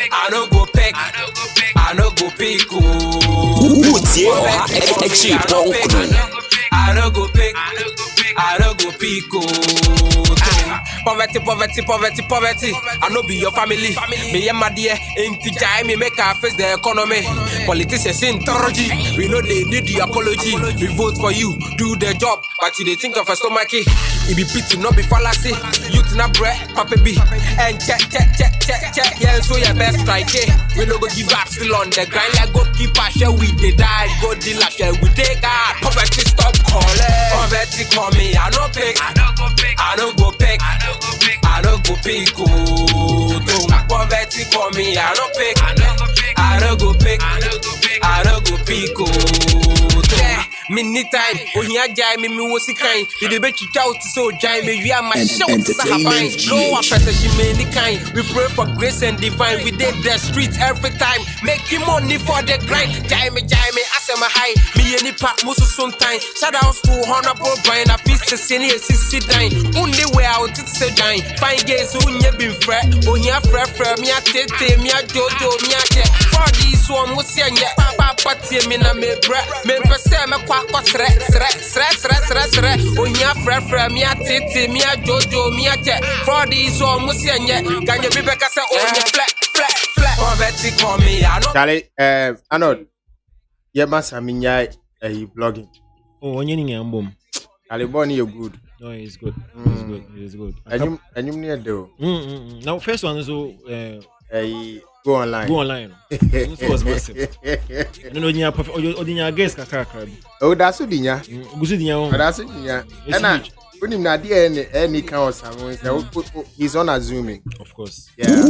I no go pick. I no go pick. I no go pick. I no go pick. Poverty, poverty, poverty, poverty. I no be your family. Me and my dear ain't time. Me make our face the economy. Politicians in Toroji. We know they need the apology. We vote for you, do the job, but you they think of a stomach. It be pity, not be fallacy. Youth na bread, papa B. And check. Yeah, so your best strike. We no go give up still on the grind. Like goalkeeper, share we they die. Go dealer, share we take out. Poverty stop calling. Poverty call me. I no pick. I no go pick. I no go pick. I no go pick. Poverty call me. I no pick. I no go pick. I no go pick. Yeah, me need time. Oh, here jai me was the kind. Did the you out so jai me? We are my show. No, I press she many kind. We pray for grace and divine. We did the streets every time. Making money for the grind. Jai me. I say my high. Me any part most sometime. Shout out to Honorable Brian. I feel the senior sissy dine. Only way out it's a dine. Fine gays who never been fret. Oh, yeah, fret. Me a tete. Me a jojo. Me a jet. For this one, what's your yet? Papa, me na me bread. Me pese me kwa sre. Oh, yeah, fret. Me a tete. Me a jojo. Me a jet. For this one, what's your yet? Can you be back? I say, oh, yeah, flat. Poverty call me. I know. Charlie, I know. Yeah, massa minya blogging. Oh, when you boom. Aliboni, you're good. No, it's good. It's good. And you near though. Now, first one is go online. This was massive. No, you guess kakaka. Oh, that's what dinya. Gusidinya. That's dinya. And when him not any kind of someone, he's on a zooming. Of course. Yeah.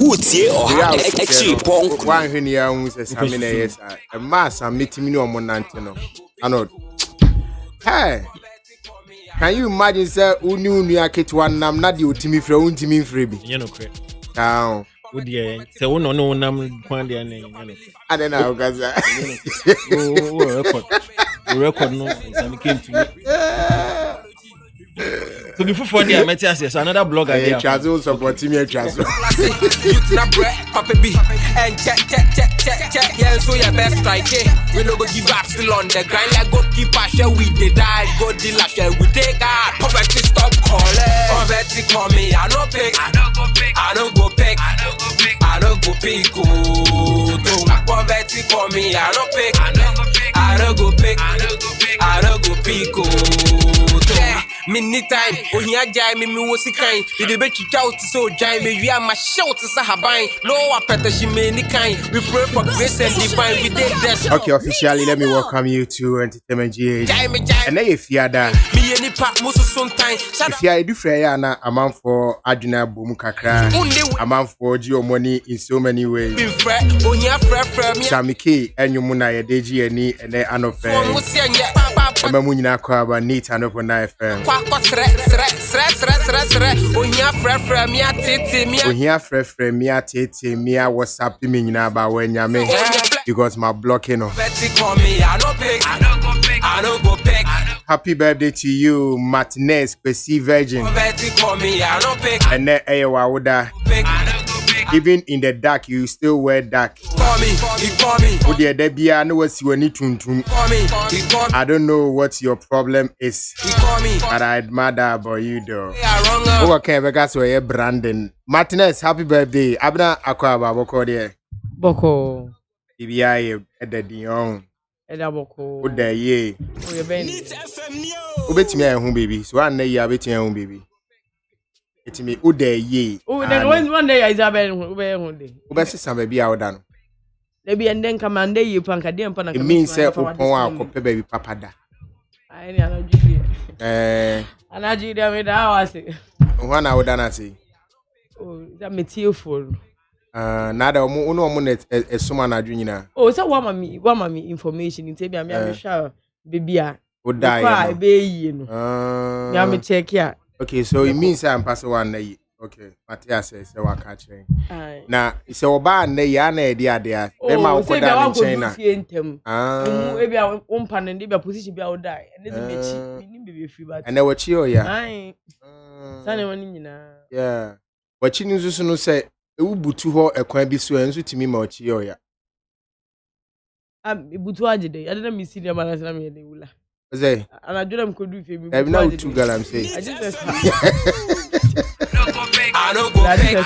One when you are a mass and meeting me on Monantino. I know. Hey, can you imagine, sir, who knew me? I get one nam not you to me for own team freebie. You know, correct. Now, would you say, oh, no, nam, Quandia name. I don't know, Gaza. Record, no, some came to me. So before 4 days, I met yes, another blogger. Chazo supporting me, Chazo. Youth na bread, papa B. And check. Yeah, so your best strike. We no go give up still on the grind. Like goalkeeper, share we they die. Go dealer, share we take out. Poverty stop calling. Poverty call me. I no pick. I no go pick. I no go pick. Poverty call me. I no pick. I no go pick. I no go pick. Yeah. Me need time. Oh, here jai me was the kind. Did the bet you out so jai me? We are my shout to Sahabai. No, I better she many kind. We pray for grace and divine. We did this. Okay, officially, let me welcome you to Entertainment GH. And then if you are that, me any part most sometimes. If you are do fair, na a man for Aduna Bumukakra, a man for Geo money in so many ways. Samiki and you muna ya deji and then an of Mamunina Kwaba neat and open knife. Oh, here, Fred, Mia Tete, Mia, what's up to me now when you make because my blocking. Happy birthday to you, Martinez, Pesi Virgin. And then, even in the dark, you still wear dark. Oh dear, Debbie, I know what you need to. I don't know what your problem is, but I admire that about you, though. Oh, okay, because we're Brandon Martinez. Happy birthday, Abna Aquaba Boko there. Boko. TBI at the Dion. Edaboko. Good day, ye. Who bet me a home baby? So I know you are betting a home baby. It's me, who day ye. Oh, then one day Isabel will be one day. Who best some baby out done. Maybe and then come and day you punk a damn punk. It means self upon baby papa. I know Julia. And I did with hours. 1 hour than I say. Oh, that material full. Nada, no monet as someone I junior. Oh, so one mommy information in Tabia, I'm sure baby would die. Baby, me check here. Okay, so it means I'm passing one day. Okay, Matthias says, so I catch him. Now, it's a bad day, Yana, dear. Them out for that in China. Maybe I won't pan and leave a position be out die. And this be free, but and they were chill, yeah. Aye, Sunny one, yeah. What you need to say, ewu butu ho ekwan bi so enso timi ma ochi yo ya. Butu ajide. I didn't miss the man na me dey wula. Say. And I do them could do for me. I now 2 galam say. I just I don't go beg.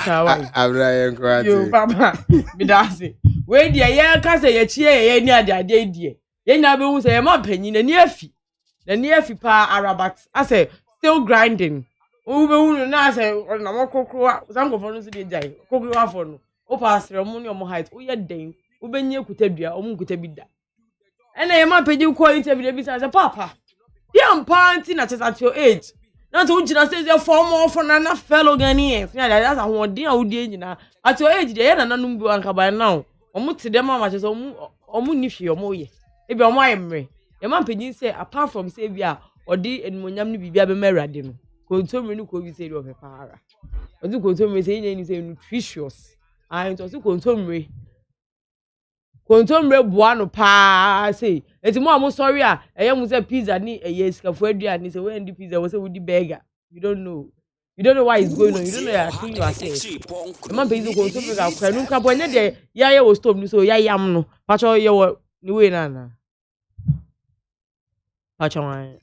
Abraham kwati. You papa, me dance. We dia ye ka say ye chie ye ni ade die. Ye nya be hu say ye ma panyin na ni afi. Na ni afi pa arabat. I say still grinding. Ube hu na say na mo kokro sankofo no so dey jai. Kokro afo no. O pass re mo ni o mo height. O ye den. Ube nye kutadua, o mu kutabi da. And I am a pedi ko interview be say papa. Yam panty na chest at your age. Not to just say your former for na fellow Ghanaians. Yeah, that's a one day nyina. At your age, dey na nanum bi anka by now. Omo te dem ma chest omo ni hwe omo ye. E bi omo ayemre. Yam pedi say apart from say bia odi enmonyam ni bibia be merade no. Kontomre ni ko bi say do pepara. Odi kontomre say ni say nutritious. And to kontomre kontomre buano pa say eti mo sorry eye mu say pizza ni eye sikafo aduane say when the pizza we say we the burger you don't know why it's going on, you don't know you're killing yourself. Man pizza kontomre ga kwa nu ka bonye de ya wo stop ni so ya yam no pacho ye wo ni we na pacho wan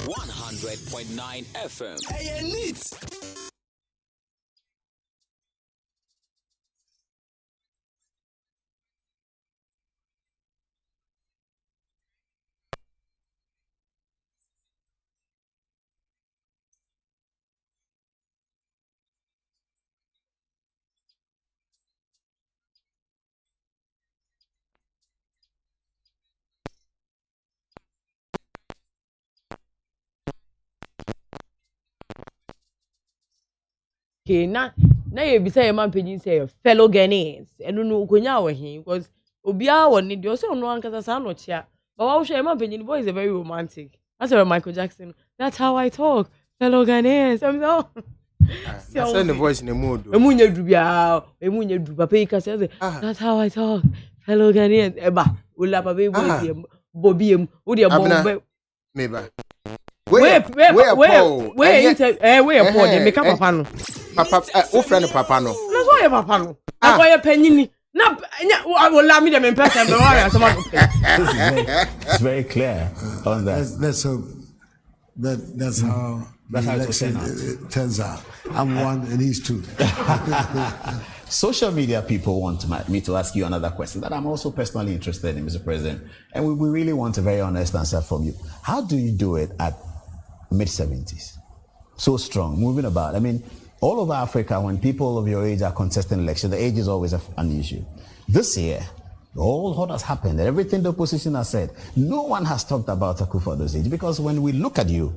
100.9 FM. Hey, neat. Okay, na you be say man pagin say fellow Ghanaians. I don't know konya we hin because obia won need you say no ankasa sa no chia. But what say man pagin boy is a very romantic. That's why Michael Jackson. That's how I talk. Fellow Ghanaians. I'm so I send the voice in the mood. Emunya dubia, emunya du papa you can say that's how I talk. Fellow Ghanaians. Eba, ula papa boy Bobiem, wo de bomb. Meba. Where Paul dey make up papa no. Papa, o friend papa no. That's why papa no. That's why penny. Na I will allow me them in person but why someone It's very clear on that. Let's hope that's how it turns out. I'm one and he's two. Social media people want me to ask you another question that I'm also personally interested in, Mr. President. And we really want a very honest answer from you. How do you do it at mid-70s? So strong, moving about. I mean, all over Africa, when people of your age are contesting elections, the age is always an issue. This year, all what has happened, everything the opposition has said, no one has talked about Akufo-Addo's age, because when we look at you,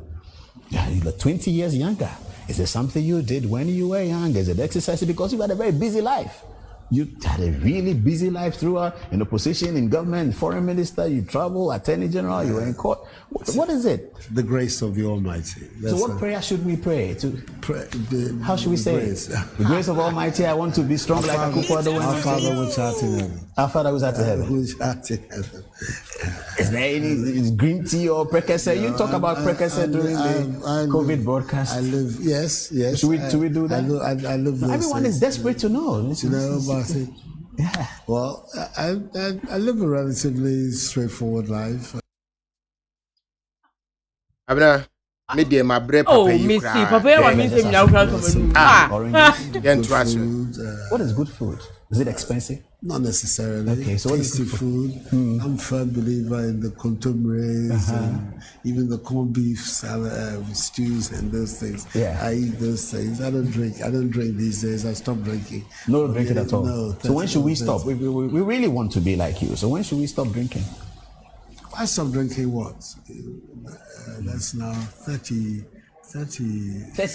you're 20 years younger. Is there something you did when you were young? Is it exercise? Because you had a very busy life. You had a really busy life throughout, in opposition, in government, foreign minister, you travel, attorney general, you were in court. What is it? The grace of the Almighty. So what prayer should we pray? How should we say it? The grace of Almighty, I want to be strong like Akufo-Addo. Our Father which art in heaven. Our Father which art in heaven. Which art in heaven. Is there any green tea or prekese? You talk about prekese during the COVID broadcast. I live, yes. Should we do that? I live so everyone is desperate to know. To know about it. Yeah. Well, I live a relatively straightforward life. Abna, Me dey my bread Oh, papa you Missy, cry. Papa, I mean, say me now come Oranges. Then trust you. Food, What is good food? Is it expensive? not necessarily. Okay, so what is tasty good food. I'm a firm believer in the contemporaries and even the corned beef salad, stews and those things. Yeah. I eat those things. I don't drink these days. I stopped drinking. No drinking at all. No. So when should we stop? We really want to be like you. So when should we stop drinking? I stopped drinking what? That's now 30. 30.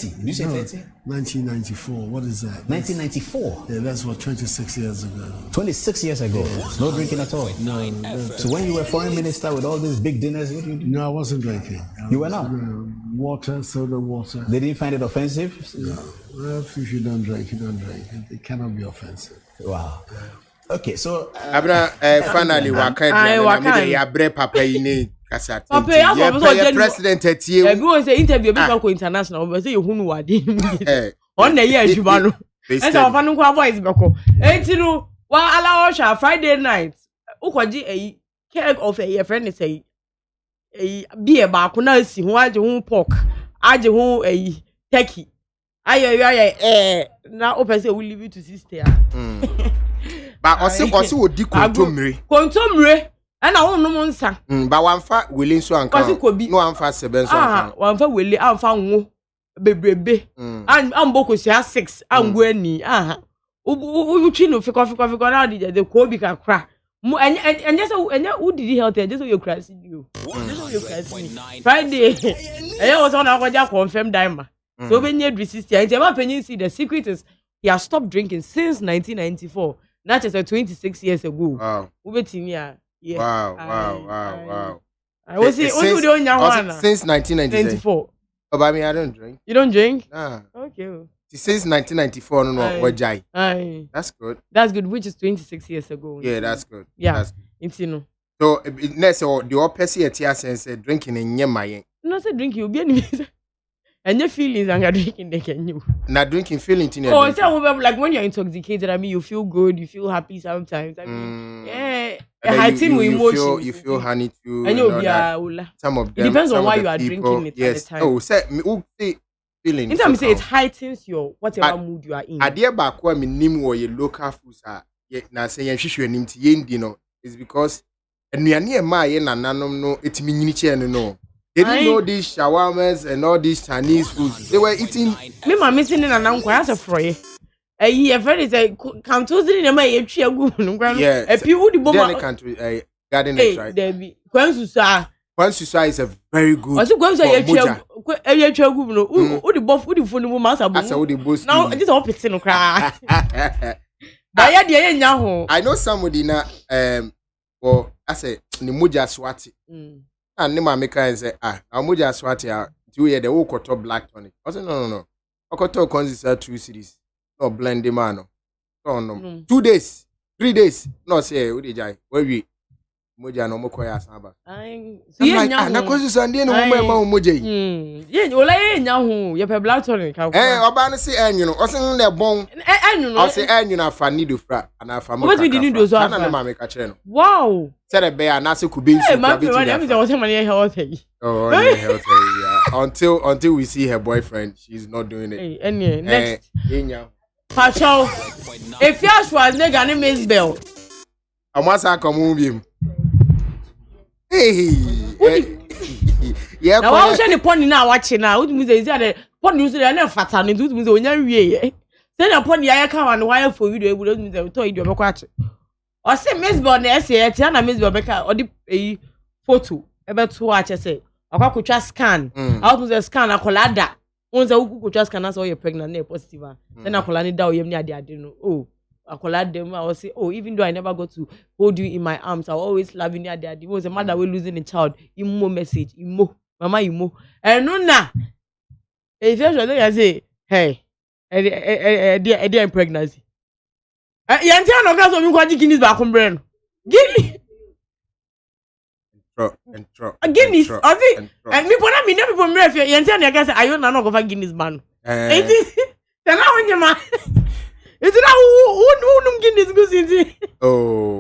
Did you say 30? 1994. What is that? 1994. Yeah, that's what 26 years ago. 26 years ago. No drinking at all. So when you were foreign minister with all these big dinners, what did you do? No, I wasn't drinking. You were not? Water, soda water. They didn't find it offensive? No. Well, if you don't drink, you don't drink. It cannot be offensive. Wow. Okay, so Abra finally wa kan dia na me dey abre papa yi ne kasa. Papa, ya for so president atie. Everyone say interview be go international, but say you hunu wade. On na year adwuma no. Esa papa no kwa voice be ko. Enti no wa ala osha Friday night. Ukoji cake of a friend say beer ba ko na si ho age ho pork, age ho turkey. Aye na open say we leave it to sister. Ba osi odi kontomre ana wonnom nsa ba wanfa wele nso anka no wanfa seben nso anka wanfa wele anfa nwo bebrebe ambokosi 6 ango ani utwi no fiko na de ko bi kakra enye so enye udidi health enye so you crazy you Friday was on our confirm dimer so when you resist and you see the secret is he has stopped drinking since 1994. Not just 26 years ago. Wow. Yeah. Wow. I was since 1994. Oh, but I don't drink. You don't drink? Nah. Okay. Since 1994, no, Wajai. That's good. That's good, which is 26 years ago. Yeah, that's good. Yeah. That's good. So, next, the opposite at here says drinking in Yemaye. No, say drinking, you'll be enemies. And your feelings and drinking, they can you. Not drinking, feeling in your Oh, so like when you're intoxicated, I mean, you feel good, you feel happy sometimes. I mean, you feel honey too. And you'll be some of them. It depends on why you are drinking it at the time. Oh, say feeling. Anytime say it heightens your whatever mood you are in. Idea back when me name or your local foods are now saying you name to yen is because and we are near my yen and no it's miniature no. They didn't know these shawarmas and all these Chinese foods. They were eating. Me, my missing in an uncle as a fry. A year friend is a come to the my yeah, a few the bomb country garden right. There be Kwansusa is a very good. I think Kwansusa the buff with the phone master. Now this all pitching no cry. I know somebody now or I say Nimuja Swati. And Nima Meka and say, Amuja Swati, 2 years the Okoto black tonic. I said, no. Okoto consists 2 cities. No blend the man. No. 2 days, 3 days. No, say, Udijai, where we Moja no Mokoya Saba. I'm like, na consists and then Moja. Yeah, Ola Yahu, you have black tonic. Obana say, and you know, wasn't there bone. I say, and you know, for need of frat, and I found what we didn't do. So, wow. Said a bear, Nasa could be until we see her boyfriend, she's not doing it. Next, Pacho, if you ask for a nigga, name is Bell. I must have come with him. Hey, yeah, now I was the pony now watching now. What means the pony is there, never fat and it means when you're then upon the icon and wire for you, they would mean they told you about watch. Or say Miss Bonnet, say, Tiana Miss Rebecca, or the photo about to watch. I say, I could just scan. I was scan a collada. Once I could just scan us all you're pregnant, positive. Then I collani down, you near the adeno. Oh, I collad them. I will say, oh, even though I never got to hold you in my arms, I always love you near the adeno. Was a mother will losing a child. Imo message, imo, mama, imo. And no, na. If you say, hey, dear pregnancy. Yantia no gas of you quite Guinness back on brain. Guinness. Guinness. I think and me put me never from ref. Yantia no gas I don't know go for Guinness man. Then now when you man It's not who Guinness goes into. Oh,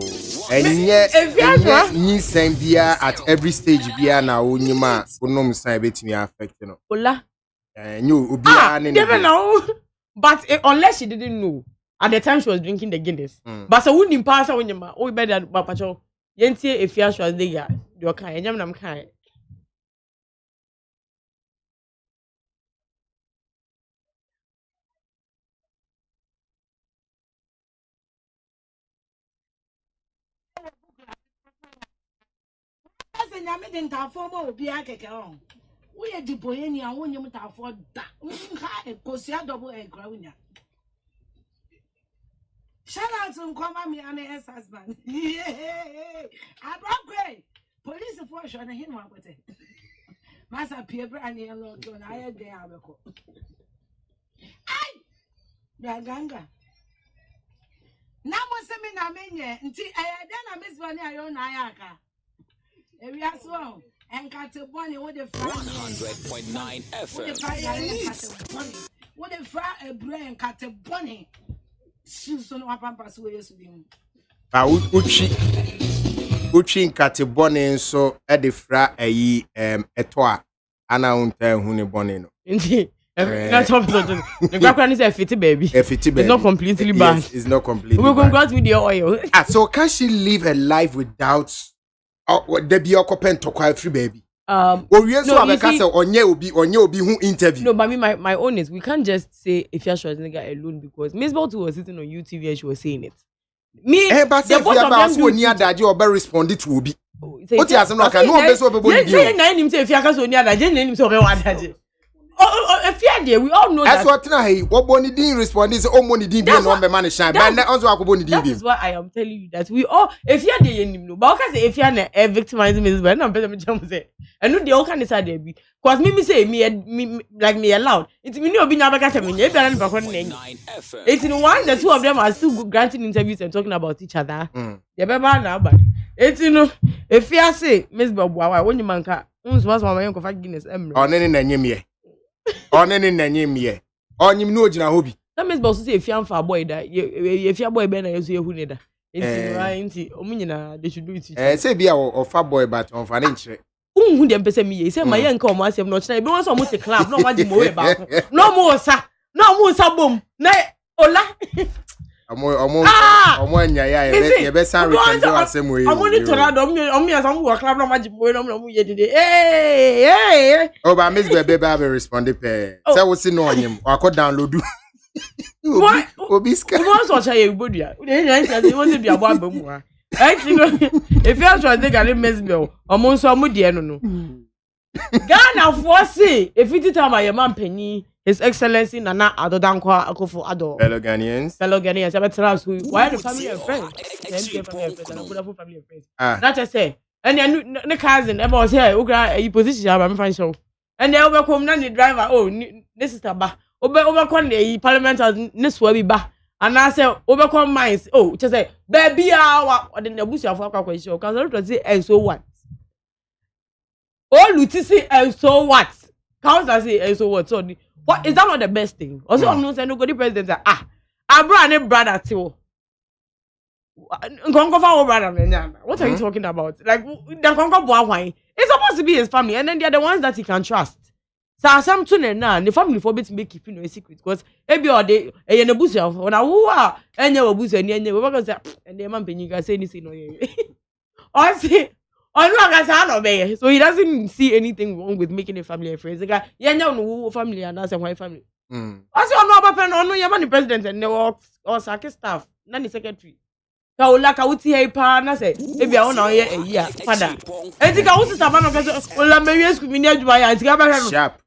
and yet, you same beer at every stage beer now. Unyima, unum sign bet me affecting. Ola. And you never know. But unless she didn't know at the time she was drinking the Guinness. But so wouldn't pass when you oh better Papacho. Yentie if you was there, you're kind. I'm kind. Nyame den tafo ma obi akeke on wo ye diboye ni awon nyem tafo da ha kosia double egg ground. Shout out to Nkoma me and his husband. I broke police for sure na him wakote. Masa paper and yellow don I dey abeko. Ai! Ya ganga. Na mo se me na menye nti den na Miss Bani ayo na ayaka. We are so and cut a bonny with the 100.9 FM. What the fry a brain cut a bonny. She's on our pampas way with him. Uchi nkate bonne so e de fra ayi etoa ana unta hune bonne no. Indeed. That's all. The background is a fitty baby. It's not completely bad. Yes, it's not completely We're going bad. to with the oil. So can she live a life without there be occupant to quite free baby? No, you see, onye obi who interview. No, but I mean my own is we can't just say if you're sure nigga alone because Miss Bolt was sitting on YouTube and she was saying it. Me, but the both of them do near that you better respond to obi. What you ask no can no be so people do. Say nine him say if you're so near that, name so be one that. If you're there, we all know that. That's what now hey, what boni didn't respond is oh money didn't be no man shine. But also akoboni didn't be. That's why I am telling you that we all if you're there you know. But okay say if you're a victimizing Miss Bolt, no better me jump say. And no, they all can decide there be. Cause me say me like me allowed. It's me no be na baka say me. If you're not back it's in one the two of them are still granting interviews and talking about each other. They better now, but it's you know if you say Miss Bob, when you manka, unsumas mama yon kofa Guinness emre. Onene na nyemie. Onene na nyemie. Onyim no ogina hobi. That Miss Bob say if you am for boy that if your boy be na yesu yehu ne da. It's omunyina they should do it. Say be a fa boy but on fa nchire. Who dem pese me say my yanka o mo asem no china be won so mo se club no ma di mo we ba no mo sa bom na ola omo anya ya ye be san return do asem we omo ni tora do omo ya some work club no ma di mo we no mo ye dede eh oh ba Miss Bebe be respond pe say wo si no onyem akọ download obi ska won so cha ye bodua we dey say won dey abo abamu ha if you are trying to get Miss Bill, omo nso omo de no. Ghana for say if it time my man penny His Excellency Nana Adodankwa Akufo Addo. Fellow Ghanaians, why the family and friends? Family and friends. That I say. And then the cousin ever was here. Okay, you position I'm fine show. And then over come the driver. Oh, this is ba. Over come the parliament as this will be ba. And I say overcome mines. Oh, just say baby or the bush of our question. Because I don't say and so what? Oh, Luti say and so what? Council say and so what? So what is that not the best thing? Also, I'm not saying no good president. I brought a brother too. What are you talking about? Like the it's supposed to be his family, and then they're the ones that he can trust. So some now the family forbid me keeping a secret because every day a bush of when I who are and you bush and the man penny guys say anything no. I see. So he doesn't see anything wrong with making a family and friends. The guy, no family and that's why family. I say no about no the president and the or sake staff, none the secretary. Kaula kauti hey pa na say ebi a wona ye eyi a father enti ka wo sister man no say ola mewie school mi ni adwuma ya enti ka ba hwe sharp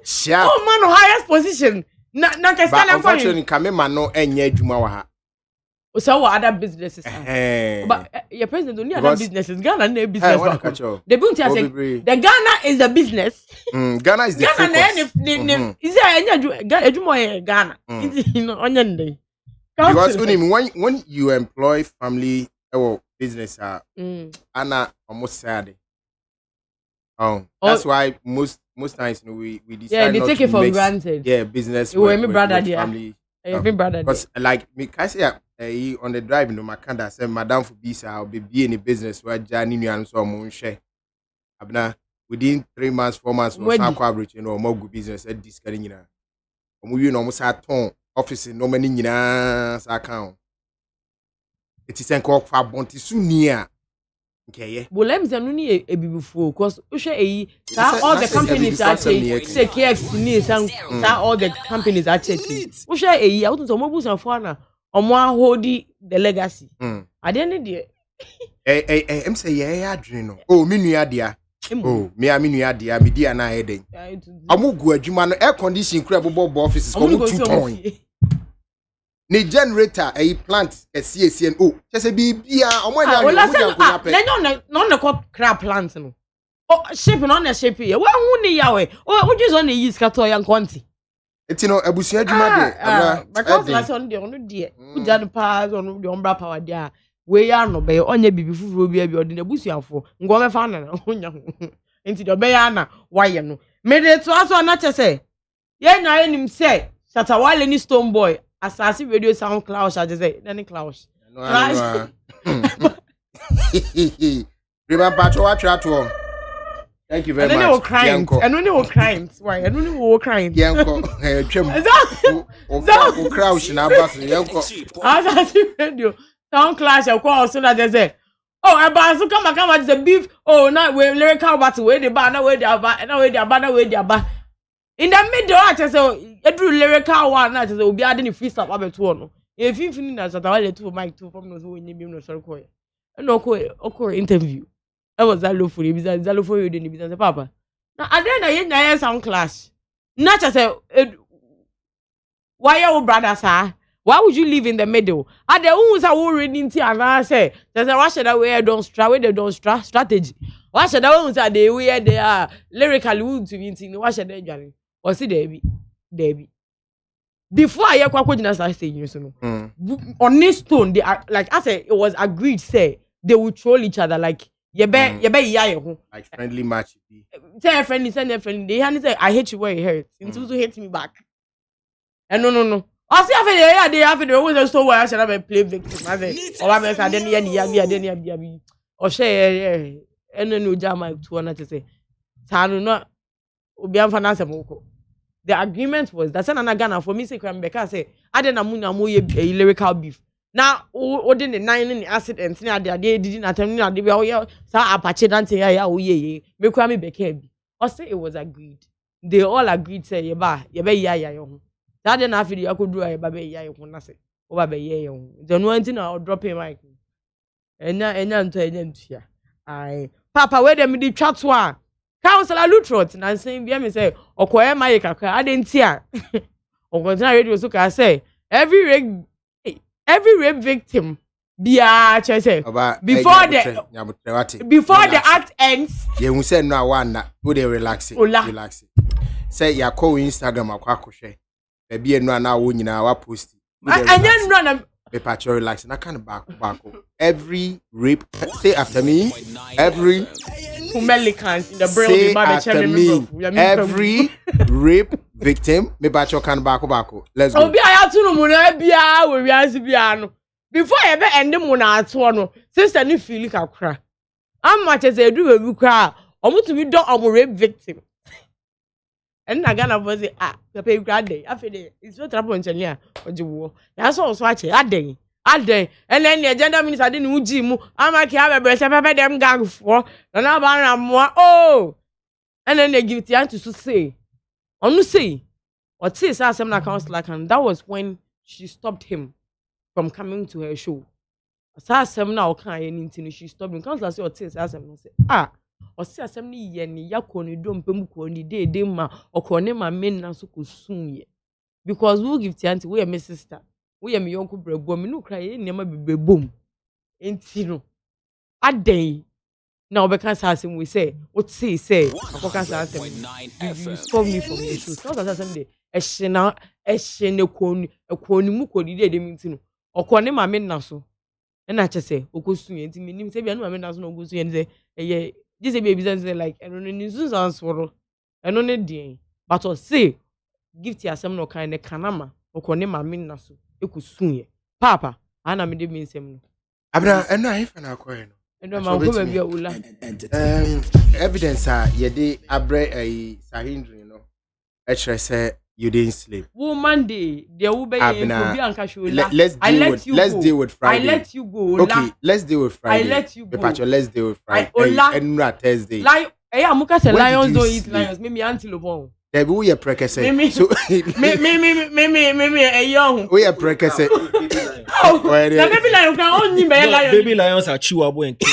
sharp oh man highest position na ka stand am for you unfortunately kamema no enye adwuma wa ha so what other businesses but your president only other businesses Ghana na business the bunti say the Ghana is the business Ghana is the Ghana is there adwuma Ghana you know onye ndey. Because when you employ family or business, Anna almost sad. That's why most times we decide they not take to it for mix, granted. business with brother with family. Every brother. Because like me, I say on the drive, no, my can't say Madam for visa, I'll be in a business where Johnny and so on share. Abna within 3 months, 4 months, no some coverage, more good business at this kind of we almost at ton office no many account. It is called for Bonti Sunia. Okay, well, let me say, no need a before because all the companies are changing. Say KFC needs all the companies are changing. We share I want to move some fun or more hold the legacy. I didn't need it. I'm say yeah, Adreno. Oh, minu dia. Oh, me aminu dia. Me dia na heading. Amu go adwuma no air condition incredible offices come 2 ton. Ni generator a plant a CACNO. Just a bibia omo nya no call crab plant no. Oh, shaping on a shape here. Wa hu ni yawe. Oh, we just on the use ka to yan kwanti. Eti no abusua adwuma de. Because last on the on de. We just pass on the umbra power there. We ya no be onye bibi fufuro bi abi odin abusuafo. Ngo me fa na honya ho. Enti do be ya na waye no. Me de to aso na chese. Ye nya enim say Shatawale ni Stone Boy. Asasi radio sound cloud I just say any cloud. No. Remember patro what to. Thank you very much. I don't know crying. Why? I don't know what crying. Yanko, o crouch na bass yanko. Asasi radio sound clash I call so that they say oh abaso come the beef oh now we lyrical battle we the bar now we the bar now we the bar now we the bar. In the middle, I just say, every lyrical one, I just will be adding a free stuff about 2 no. If you finish that, I will 2 mic 2 from those who need no circle. And no interview. I was that low for you, that low for you, didn't be papa. Now, I didn't sound clash. Not just say, why your brother, sir? Why would you live in the middle? Are the ones are already in and I say, there's a rush that way, don't strategy. Why should the ones are the way they are lyrically wound to be in? Why should they join? Or see Debbie. Before I hear Kwakojina saying, you know, on this stone, they are like I said, it was agreed, say they would troll each other like like friendly match. Say a friendly, send a friend. They say, I hate you where it hurts. And to hate me back. And no. I see they have it always so where I should have a play victim. I say, or I didn't or share and then no jam to one to say, Tanu not. The agreement was that Sana Ghana for me say Krambeka say I didn't a lyrical beef. Now ordin the 9 in the acid and they didn't attend na they oh sa apache dance ya oh ye me kwa me beke bi. Or say it was agreed. They all agreed say ye be ya yo. That then after you could do a baby ya yo na say o ba be ye yo. The no anti na drop him mic. Enya nto enya I Papa where them the chat one. Councilor Lutrot and saying be me say okoye maye kakra adentia okontina radio so ka say every rape victim bia che say before the act ends you will say no one na go dey relax say ya call Instagram akwa akohwe e bia no na wo nyina wa post anya no na be patch relax na kind of back every rape say after me every Americans in the brain every rape victim me back your can back. Let's go. Obi aya tunu mu na bia we wiase bia no before you be end mu na ato no sister ni feel kakra am much as edu we kra omutumi don omo rape victim and na Ghana for say papa kra dey afede is what happen chania ojiwo ya so ache aden and then the agenda minister didn't uji mu amaki have a papa them gang for na ba mo oh and then they give it to say onu say what say asem na councilor can that was when she stopped him from coming to her show asem na o kan anything she stopped him councilor say what say asem no say o say asem ni ye ni yakoni dompem ko ni de ma okone ma men na so ko sun ye because we give it we my sister we am yonko brabo me no cry nema bebebom enti no aden na obeka asem we say what say akoka asem you stop me from the truth so that asem de ehye ekoni mu kodi de minti no okone ma me na so na che say okosun enti menim say bia no ma me na so na okosun enti say eye this say baby say like eno ni so answoro eno ne den but o say gift asem no kan ne kanama okone mami na so ekusunye papa ana me de minsem no abra eno ahefa na akọ no eno ma ko ba bia ula evidence ye dey abre sahindri no e chere say you didn't sleep. Monday, there will be let's deal with Friday. I let you go. Okay, let's deal with Friday. I let you go. Let's deal with Friday. And Thursday. Amuka say lions don't eat lions. Maybe antelope. Debi we prekese. So me a young. We prekese. Oh, the baby lion can only be lion. Baby lions are chewable and kill.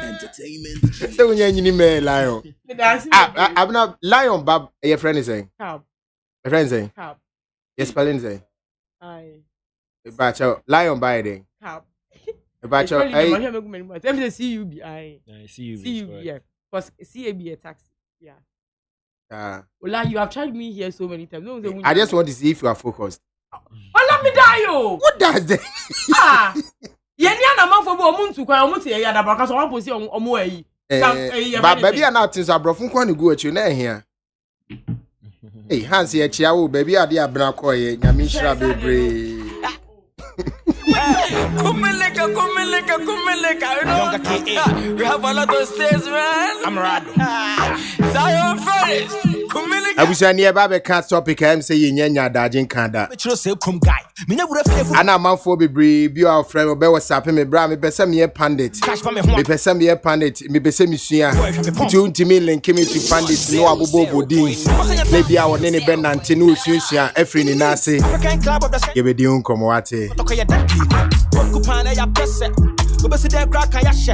Entertainment. So when you me lion. I'm not lion bab your friend is saying. Cab. Your friend saying. Cab. Yes, spelling saying. Aye. Bacho lion by then. Cab. Bacho I see you be I see you. See you be because CAB a taxi. Yeah. Ola, you have tried me here so many times. I just want to see if you are focused. Ola me die yo. What does that? Yeni ana manfo bo omuntu kwa omuntu ye yada baka so wan posi omo ayi. But baby are not things abrofun kwa ni go achu na ehia. Hey, Hans ye chia wo baby ade abna koye nyame hira bebre. Kumeleka. We have a lot of stays, man. I'm Rado. Zion Ferris. Abusa ni eba be can topic am say yenya dagin kan da. Metro say come guy. Me na wura fefu. Ana manfo bebre bi our friend be WhatsApp me bra me pese me pandit. Me pese me pandit, me pese me sua. Ti untimi link me to pandit no abobo bodin. Me bia woni ne benante no sua afri ni na ase. Ye be di unkomo wate. Kupana ya pese. Obesi de crack ya she.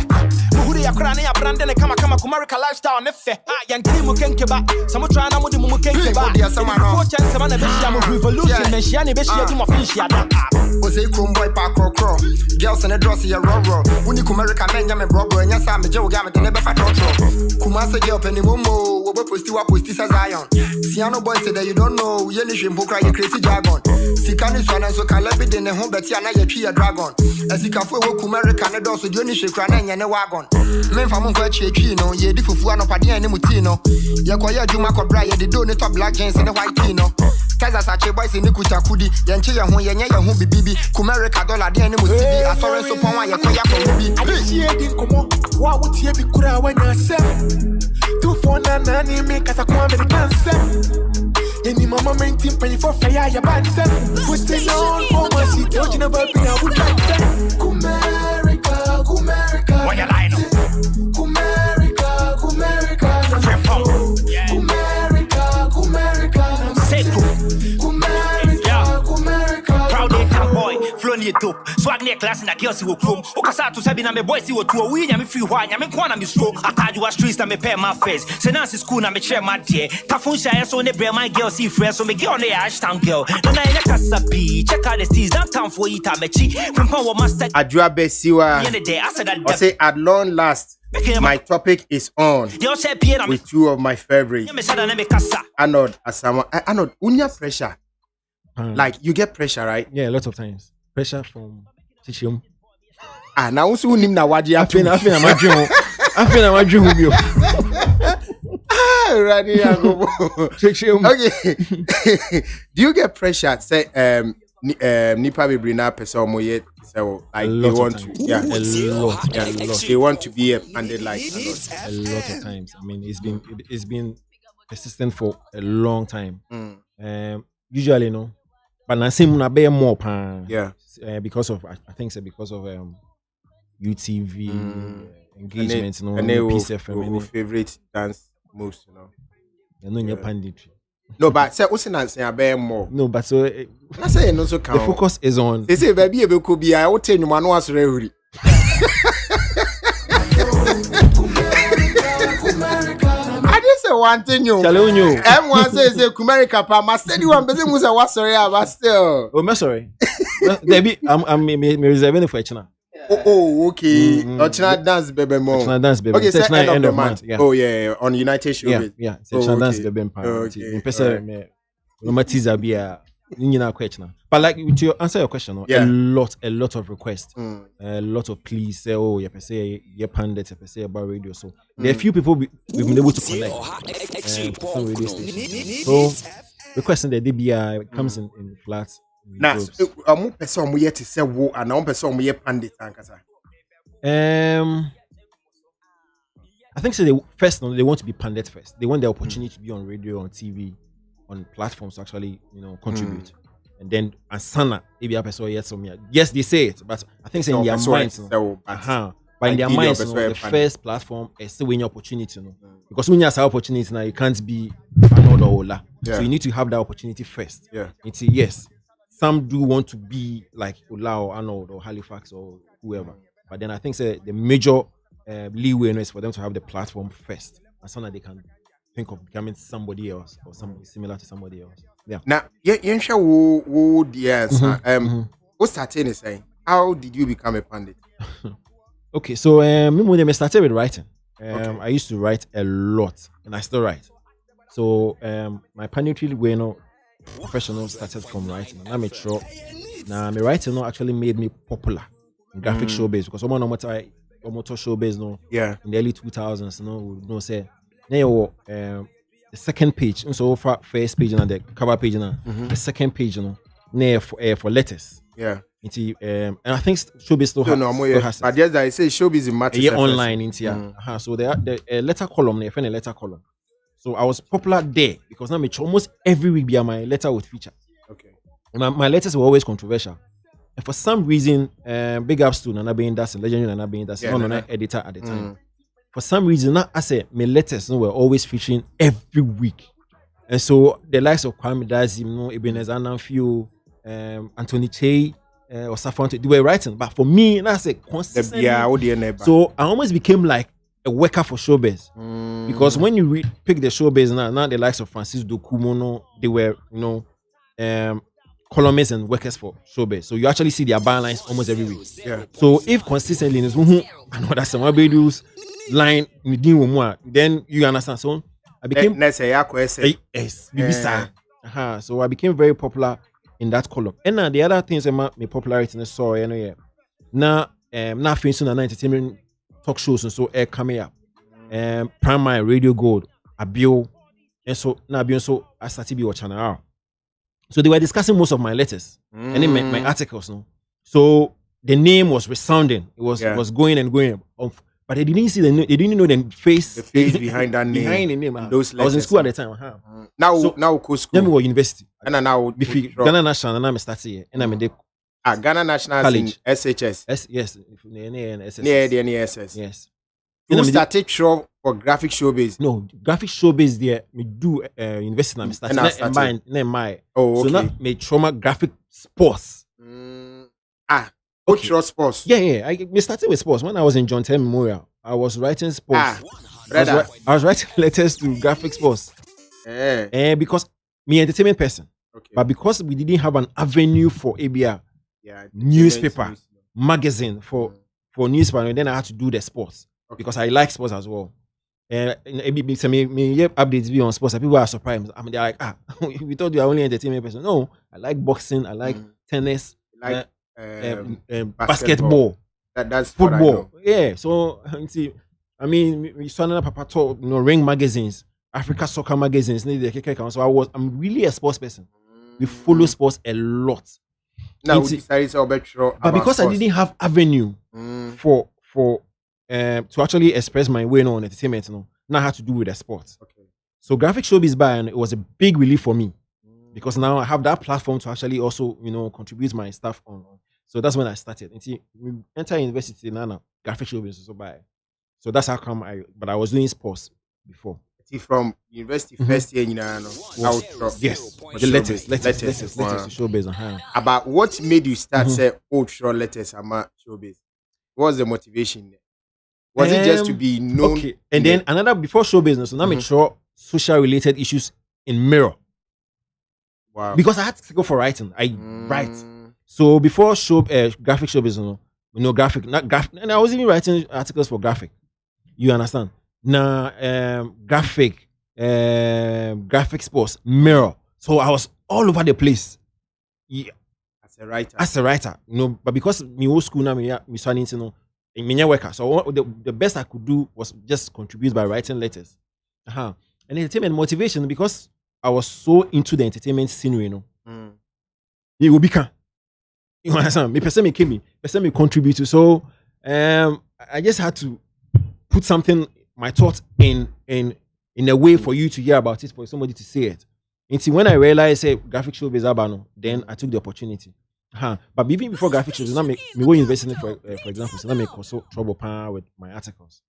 Muhuri ya krana ya brande ne kama America lifestyle ne fe. Yan team kenkeba. Samo try na mudi mu kenkeba. For chance na be shia mo revolution me shia ne be shia di mo fin shia da. Ose chrome boy pa crocro. Girls in the dress ya raw. Uni America men ya me bro nya sa me je wo ga me ne be fa trotro. Kuma se girl penny momo wo be posti sa Zion. Siano boy say that you don't know ye ni hwempo kra ye crazy jargon. Sika ni so na so kala bi de ne ho beti ana ye twi ya dragon. Asikafu wo America ne do so di oni hwekra na nya ne wagon. Memfa mo kwa twi no ye di fufu anopade ani muti no. Ye koye adwuma kobra ye de do ne to black jeans ne white tee no. Kaza sache boys ni kucha kudi ye nche ye ho bibibi America dollar de ani muti bi asore so pon wa ye koya ko bi. Adishie di nkomo wa wotie bi kura wa nya sem. 249 ni me kasa kwa American sem. Any mama maintain penny for fire ya bad sem. Putting on for my city original baby now we like that. Kumerica. What you line up? Kumerica. Say proud day boy, flow ni dope. Swag near class in a girl si wo chrome. Okasa to sabi na me boy si wo tuo. We nya me free hwa, nya me kwa na me stroke. Ataju wa streets na me pay my face. Say na school na me share my dear. Tafun share so ne bre my girl see friends so me girl ne Ashtown girl. Na na nya kasapi. Check out the steez downtown for ita me chi. From power master. Adua Besiwa. I say at long last. My topic is on with two of my favorites. Arnold Asama. Arnold, unya pressure. Like you get pressure, right? Yeah, lots of times. Pressure from Tichum. Now also unim na waji I feel I'm a dream. Ready, okay. Do you get pressure? Say Nipa be bring up person moye. So like they want to, a lot. They want to be a pandit like a lot of times. I mean, it's been persistent for a long time. Usually, no, but I see na be more pan. Yeah, because of I think so because of UTV engagement, you know, and PCFM, favorite dance moves, you know. Your panditry. No, but say say a more. No, but so I say no so count. The focus is on. They say baby e could be I will tell you man was ready. I just say one thing you. M1 says America pa ma steady one person who say what sorry about still. Oh, I'm sorry. Baby, I'm reserving for China. Oh, okay. China dance baby more. China dance baby. Okay, it's end of month. Yeah. Oh yeah, on United Show. Yeah. China dance baby part. Okay. But like to answer your question, a lot of requests, a lot of pleas. Say, oh, you say, you pandit, you say about radio. So there are few people we've been able to connect. some radio stations. So requesting the DBI comes in flats. Now, I'm person we yet to say wo, and I'm person we pandit ankasa. I think so. They want to be pandit first. They want the opportunity to be on radio, on TV, on platforms to actually, contribute. And then Asana, maybe a person yet some. Yes, they say it, but I think it's in their minds. But in their minds, the first platform is still winning opportunity. Because when you have opportunity now, you can't be another Ola. So you need to have that opportunity first. It's yes. Some do want to be like Ola or Arnold or Halifax or whoever. But then I think the major leeway is for them to have the platform first. And so that they can think of becoming somebody else or somebody similar to somebody else. Yeah. Now, you share who the answer. What started is saying? How did you become a pandit? Okay, so I started with writing. I used to write a lot, and I still write. So my panditry professional started from writing. And I'm sure now my writing actually made me popular in graphic showbiz because someone almost showbiz in the early 2000s say the second page so for first page and the cover page the second page for letters and I think showbiz still has but yes I say showbiz in matters online so the letter column a letter column. So I was popular there because now almost every week my letter would feature. Okay. And my letters were always controversial. And for some reason, big ups to Nana being that's legendary Nana being that's editor at the time. For some reason, I said my letters were always featuring every week. And so the likes of Kwame Dazim, Ebenezer Ananfio, Anthony Che, or Safonte, they were writing. But for me, that's a consistent. So I almost became like a worker for showbiz because when you pick the showbiz now the likes of Francis Dokumono, they were columnists and workers for showbiz. So you actually see their bylines almost every week. So if consistently I know that's some Abedu's line then you understand. So I became so I became very popular in that column. And now the other things about my popularity now facing an entertainment talk shows and so air coming up. Primary Radio Gold, Abio, and so now so I started to be watching channel. So they were discussing most of my letters and then my articles. So the name was resounding. It was going and going. But they didn't see they didn't know the face behind that name. Behind the name. Those letters, I was in school at the time. Now school. Then we were university. And now Ghana National and I'm starting here. And I'm in the Ghana National College. SHS. Yes. Near the NSS. Yes. You started show for graphic showbiz. No, graphic showbiz there. Me do university now. Me started. Oh, okay. So now me trauma graphic sports. What sports? Yeah. I started with sports when I was in John Terry Memorial. I was writing sports. I was writing letters to graphic sports. Because me entertainment person. Okay. But because we didn't have an avenue for ABR. Newspaper, magazine for newspaper, and then I had to do the sports because I like sports as well. And me updates be on sports. And people are surprised. I mean, they're like, we thought you are only entertainment person. No, I like boxing, I like tennis, basketball. That's football. Yeah. So I mean, we saw another papa talk, Ring magazines, Africa Soccer magazines. So I'm really a sports person. We follow sports a lot. Now we decided but because sports. I didn't have avenue for to actually express my way on entertainment, now I had to do with the sports. Okay. So graphic showbiz and it was a big relief for me because now I have that platform to actually also contribute my stuff on. So that's when I started. And see, we enter university now graphic showbiz also by. So that's how come but I was doing sports before. From university first year, yes, the letters to showbiz. About what made you start say short letters about showbiz? What was the motivation there? Was it just to be known? Okay, and then another before showbiz, so now make sure social related issues in Mirror. Wow. Because I had to go for writing. I write. So before graphic showbiz, graphic, and I was even writing articles for graphic. You understand? Now, graphic sports, Mirror. So I was all over the place. Yeah. As a writer, but because me old school now, me starting to me worker. So the best I could do was just contribute by writing letters. And entertainment motivation, because I was so into the entertainment scenery, you know. It will become. You understand? Me person me came me, person me contribute to. So I just had to put something, my thoughts in a way for you to hear about it, for somebody to say it. And see, when I realized graphic showbiz abano, then I took the opportunity. But even before graphic showbiz, now me go university for example, so now me cause trouble with my articles.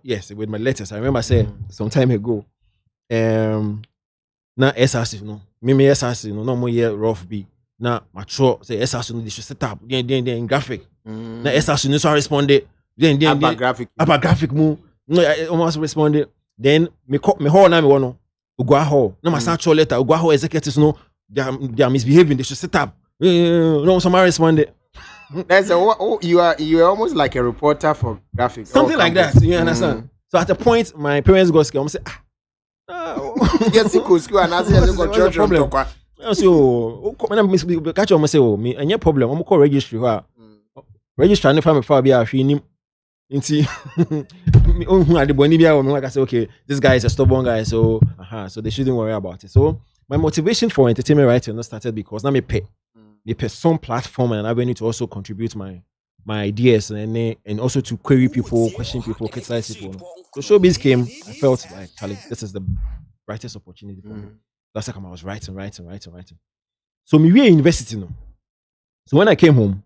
Yes, with my letters. I remember saying some time ago, now SRC, no, me SRC, no more year rough B. Now mature say SRC no, they should set up. Then graphic. Now SRC no so responded. Then about graphic move. No, I almost responded. Then me hall now me want no go hall. No my central letter. Go hall executives no, they are misbehaving. They should set up. No, somebody responded. That's you are almost like a reporter for graphics. Something like that. You understand? So at a point, my parents got scared. I'm say, yes, you go school and ask you go church problem. So when I catch on, I say, oh, me any problem? I'm call registry. Register and if I'm a far be a him. Inti, I say, okay, this guy is a stubborn guy, so so they shouldn't worry about it. So my motivation for entertainment writing started because now me pay some platform and avenue to also contribute my ideas and also to query people, question people, criticize people. So showbiz came, I felt like, Charlie, this is the brightest opportunity for me. That's like I was writing. So me in university now. So when I came home,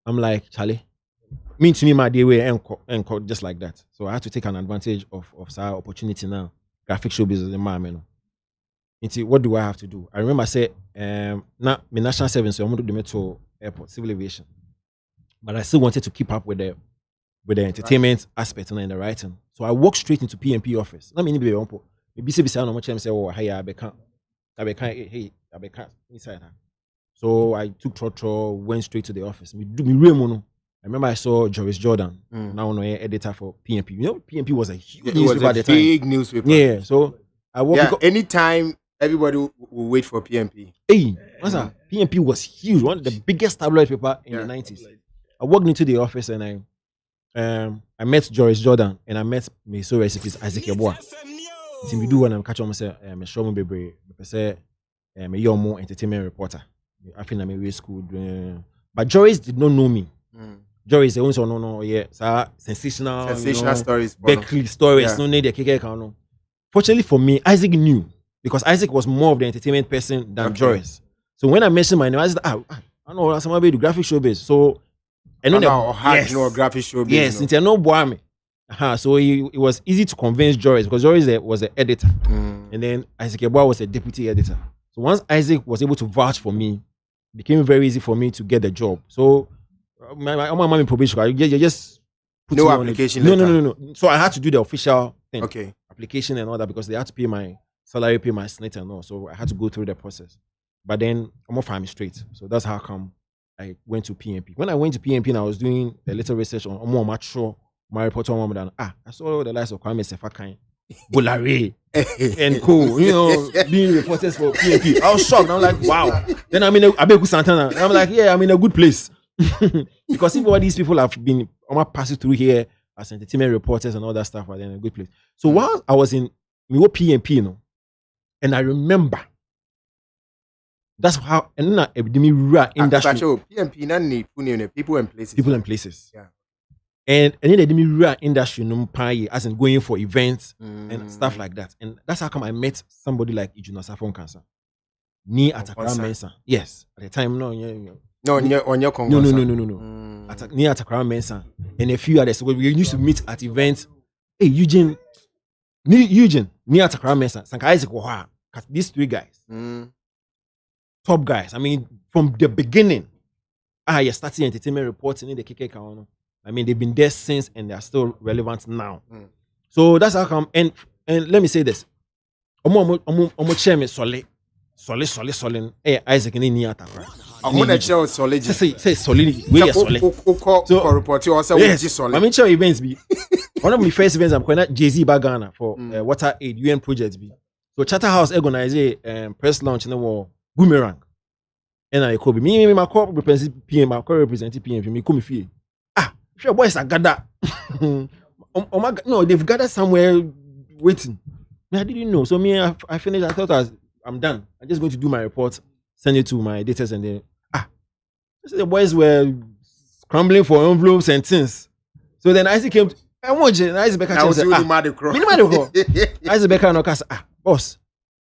I'm like, Charlie, to me my day way encore just like that. So I had to take an advantage of that opportunity now. Graphic showbiz is the man, what do I have to do? I remember I said, now my national service, so I'm going to do the metro airport, civil aviation. But I still wanted to keep up with the entertainment aspect and the writing. So I walked straight into PMP office. Let me maybe say no much say, oh, hey, I can't inside her. So I took trotro, went straight to the office. I remember I saw Joris Jordan, now an editor for PMP. You know, PMP was a huge newspaper at the time. Big newspaper. Yeah, so I walked. Anytime everybody will wait for PMP. Hey, PMP was huge, one of the biggest tabloid paper in the 90s. I walked into the office and I met Joris Jordan and I met my so recipes Isaac Yeboah. So we do when I'm catching myself, me show me baby, say me young more entertainment reporter. I think I'm a school, but Joris did not know me. Joris also no, sensational stories, Berkeley stories. No need the KK. Fortunately for me, Isaac knew because Isaac was more of the entertainment person than Joris. So when I mentioned my name, I said, I know somebody do graphic showbiz. So I know graphic showbiz. Yes, since I know boy. So it was easy to convince Joris because Joris was the editor, and then Isaac Yeboah was a deputy editor. So once Isaac was able to vouch for me, it became very easy for me to get the job. So my mom in probation, you just put no application. No. So I had to do the official thing, application and all that because they had to pay my salary, pay my SNIT and all. So I had to go through the process. But then I'm gonna find me straight. So that's how come I went to PMP. When I went to PMP and I was doing a little research on more mature. My reporter woman, I saw the likes of Kwame Sefakan, Bolare, and cool, being reporters for PMP. I was shocked. I'm like, wow. Then I'm in Abeku Santana. I'm like, yeah, I'm in a good place. Because if all these people have been passing through here as entertainment reporters and all that stuff, are in a good place. So while I was in PMP, and I remember that's how and then industry. PMP not need people and places. People and places. Yeah. And then the rural industry as in going for events and stuff like that. And that's how come I met somebody like Ijuna Safon Cancer. Ni Atakara Mensa. Yes. At the time, no. No. Ni Atakara Mensa. And a few others. We used to meet at events. Hey, Eugene, ni Atakara Mensa. Sanka Isaac Waha. These three guys. Top guys. I mean, from the beginning, you're starting entertainment reporting in the KK Kaono. I mean, they've been there since and they are still relevant now. So that's how come. And let me say this. Omo chairman solid. Hey, Isaac ni atakra. Omo chair solid. Say solid. We are solid. So report you also solid. I mean, chair events be. One of my first events I'm going at Jay-Z Bagana for Water Aid UN projects be. So Charterhouse organize a press launch in the war boomerang. And I could be me my corporate representative PM, my corporate representative PM, me come fee. Sure, boys are gada. oh my God, no, they've gathered somewhere waiting. I didn't know. So I finished. I thought I'm done. I'm just going to do my report, send it to my editors, and then the boys were scrambling for envelopes and things. So then Isaac came. Isaac Becker Isaac Becker no cast. Boss,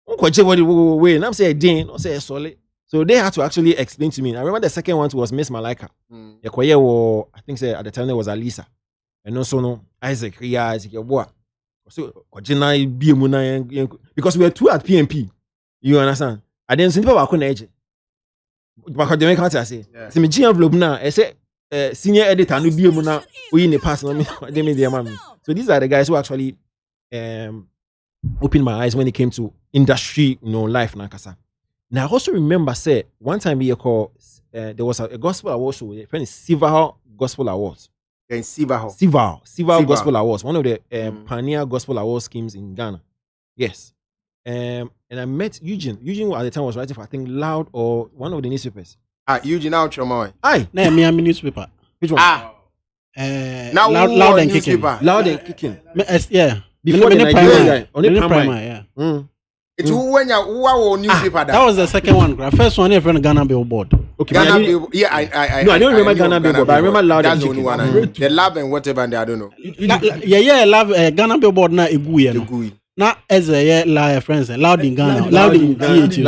and I'm saying Dean, I say solid. So they had to actually explain to me. I remember the second one was Miss Malika. I think at the time there was Alisa. And also no Isaac, Isaac, your boy. So because we were two at PMP. You understand? I didn't see people I couldn't edge. Because they make how to say. See me envelope now. I say senior editor no be na we in the past no they made their mommy. So these are the guys who actually opened my eyes when it came to industry, life na kasa. Now I also remember one time we call there was a gospel award show, a friend Sival Gospel Awards. Then Sival Gospel Awards, one of the pioneer gospel award schemes in Ghana. Yes. And I met Eugene. Eugene at the time was writing for I think Loud or one of the newspapers. Eugene now Chomoy. Aye. No, me I'm newspaper. Which one? Now loud and kicking. Loud and kicking. Yeah. Before the Nigerian guy. Yeah. It's when you newspaper. That was the second one. First one, friend Ghana Billboard. Okay, Ghana Billboard. Yeah, I don't remember Ghana Billboard, but I remember Loud and Kicking. That's the only one. The Lab and whatever, I don't know. Love Ghana Billboard na Egui. Na as a friends, Loud in Ghana, Loud in GH.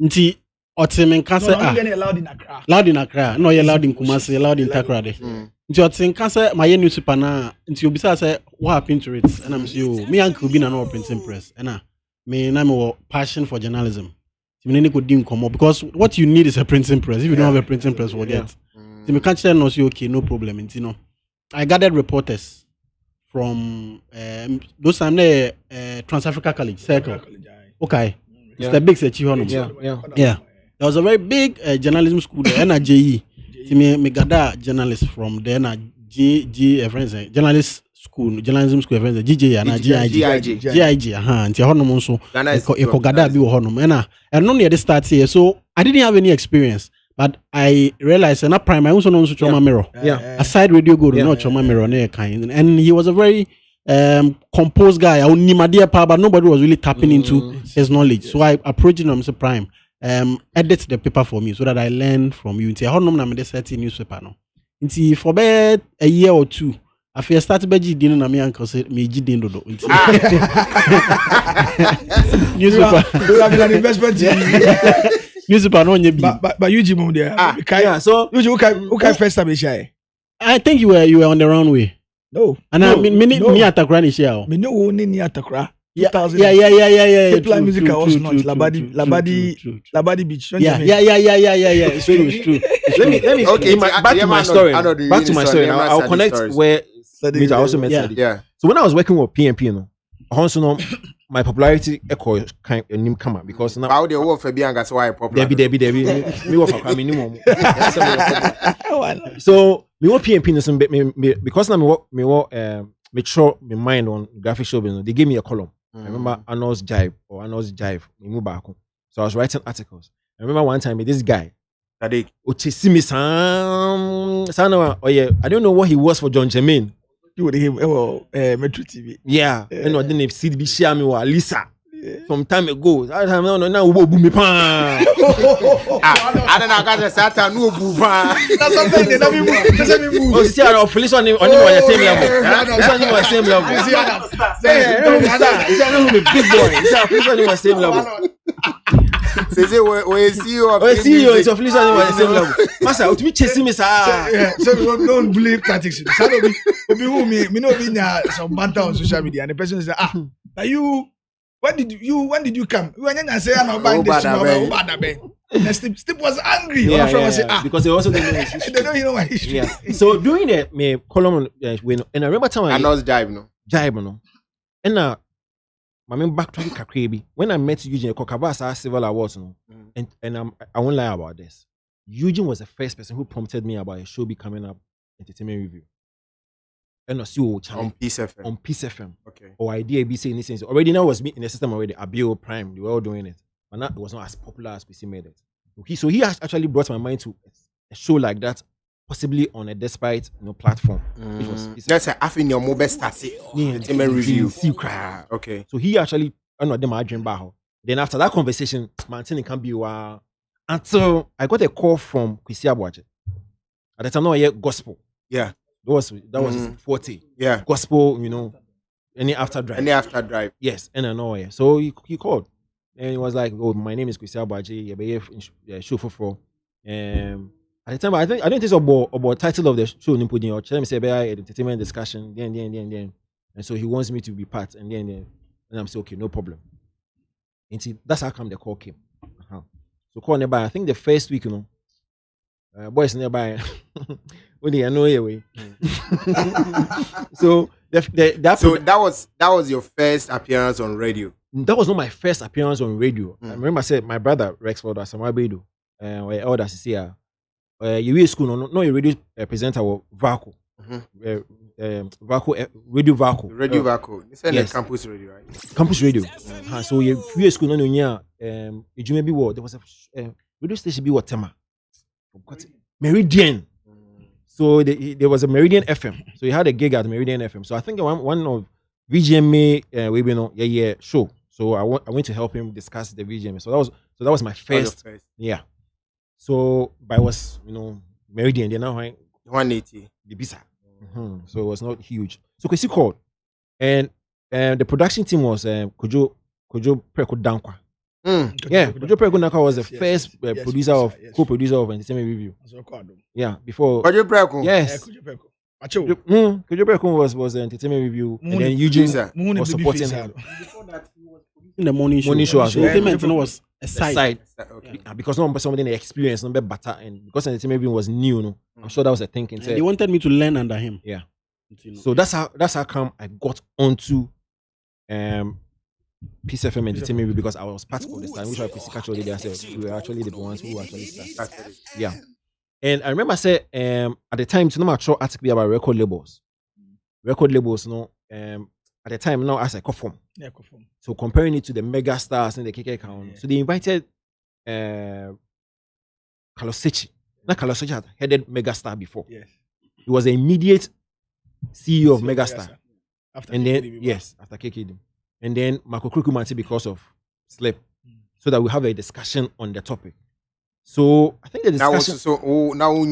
Nti otimen kase Loud in Accra. No, you're Loud in Kumasi, Loud in Takrade. Nti otimen kase my newspaper na. Nti obisa say what happened to it, and I'm saying me and Kubin are not printing press, and me na me passion for journalism. Because what you need is a printing press. If you don't have a printing press, forget. So me can't tell us okay, no problem. I gathered reporters from those time there Trans Africa College Circle. Okay, it's the big search. Yeah. There was a very big journalism school there, NJE. Me gather journalists from there, journalist school, journalism school, GJ and GIG. Nti honom nso ekogada bi wo honom and no near the start here, so I didn't have any experience, but I realized na primary also no Choma Mirror. Aside radio go no Choma Mirror na kind, and he was a very composed guy. I only but nobody was really tapping into his knowledge. So I approached him and said, Prime, edit the paper for me so that I learn from you. Nti honom na me dey set newspaper no. Nti for about a year or two I started by G na me uncle said me G din dodo. Newspaper. You have an investment. Newspaper no nye bi. But you Jim there. Yeah, so you okay first time share. I think you were on the wrong way. No. And I mean me atakra ni share. Me no who ni atakra. Yeah. People music was not Labadi Beach. Yeah. It's true. Let me. Okay, back to my story. I'll connect where I also met. Yeah. So when I was working with PMP, also my popularity echo kind of come up because now. How the work for Bianca so I popular. Debbie. Me work for minimum. So me work PMP because now me work make sure my mind on graphic show business. They gave me a column. I remember Anos Jive, so I was writing articles. I remember one time this guy, I don't know what he was for John Jermaine. You would him Metro TV. Yeah. And I didn't see the share me or Lisa. Some time ago. That time now boom me pan. I don't know guys Satan no buba. That's something they don't move. Oh, see our police on the same level. This one on the same level. You see He's a big boy. He's a police on the same level. Say we see you. It's a police on the same level. Master, what we chasing me sir? So don't believe tactics. Obi who me no be na some banter on social media and the person say are you when did you come? When you say I'm about this, Steve was angry. Because they also don't know his history. They don't know my history. Yeah. So doing that, me column when and I remember time I know Jive no. And I mean back to the Kakrebi. When I met Eugene Kokabasa Civil Awards no, and I won't lie about this. Eugene was the first person who prompted me about a show be coming up, Entertainment Review. And on Peace FM. Okay. Or idea be saying this already now was in the system already. Abio Prime, they were all doing it, but not it was not as popular as PC made it. Okay, so he has actually brought my mind to a show like that possibly on a despite platform. Which was that's in your mobile static entertainment review. Okay. So he actually them dream about. Then after that conversation, Martin can be until I got a call from Kwesi Abuaje. At the time, no, I hear gospel. Yeah. That was his forte. Yeah. Gospel, any after drive. Yes, and I know. So he called. And he was like, "Oh, my name is Kwesi Abuaje. Show for at the time, I don't think it's about title of the show. Or tell me say entertainment discussion. Then, and so he wants me to be part. And then I'm saying, okay, no problem. And see, that's how come the call came. So call nearby. I think the first week, boys nearby. Only I know anyway. So that was your first appearance on radio. That was not my first appearance on radio. I remember I said my brother Rexford was Samabedo. Or elders is here. You will school no a radio presenter or Vaco. Radio Vaco. Radio Vaco. This is yes. Campus radio, right? Campus radio. So you school no near you may be what there was a radio station be what tema. Meridian. So there was a Meridian FM. So he had a gig at Meridian FM. So I think one of VGMA show. So I went to help him discuss the VGMA. So that was my first. Yeah. So but I was Meridian. Then now 180 the bisa. So it was not huge. So Kwesi called, and the production team was Kojo Preko Dankwa. Kojo Preko Dankwa was the first co-producer of Entertainment Review. Yeah, before Kojo Preko. Yes. Kojo Preko was the Entertainment Review, and then Eugene was supporting him. Before that, he was producing the morning show. Entertainment was a side. Okay. Because no somebody in the experience, no better, and because Entertainment Review was new, I'm sure that was a thinking. They wanted me to learn under him. Yeah. So that's how come I got onto Peace FM Entertainment Review, because I was part of the time, which I actually they said we were actually the ones who actually started. Yeah. And I remember say at the time, to know my short article about record labels. Record labels, at the time now as a co-form. Yeah, co-form. So comparing it to the mega stars in the KK account. Yeah. So they invited Kalosechi. Now Kalosechi had headed Megastar before. Yes. He was the immediate CEO of Megastar. After KKD. And then Marco Krukumanti because of Slip. So that we have a discussion on the topic. So I think the discussion now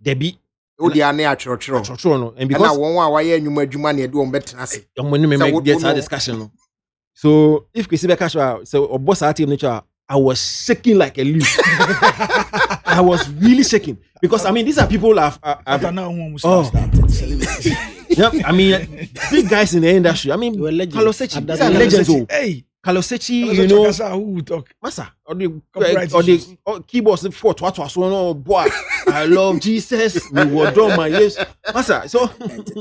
Debbie. And because discussion. So if Kwesi I was shaking like a leaf. I was really shaking because I mean these are people I've I mean big guys in the industry. I mean Kalosechi, these are legends. Kalosechi, who talk? Massa, or the keyboards for boy. I love Jesus. We were done my yes, Massa. So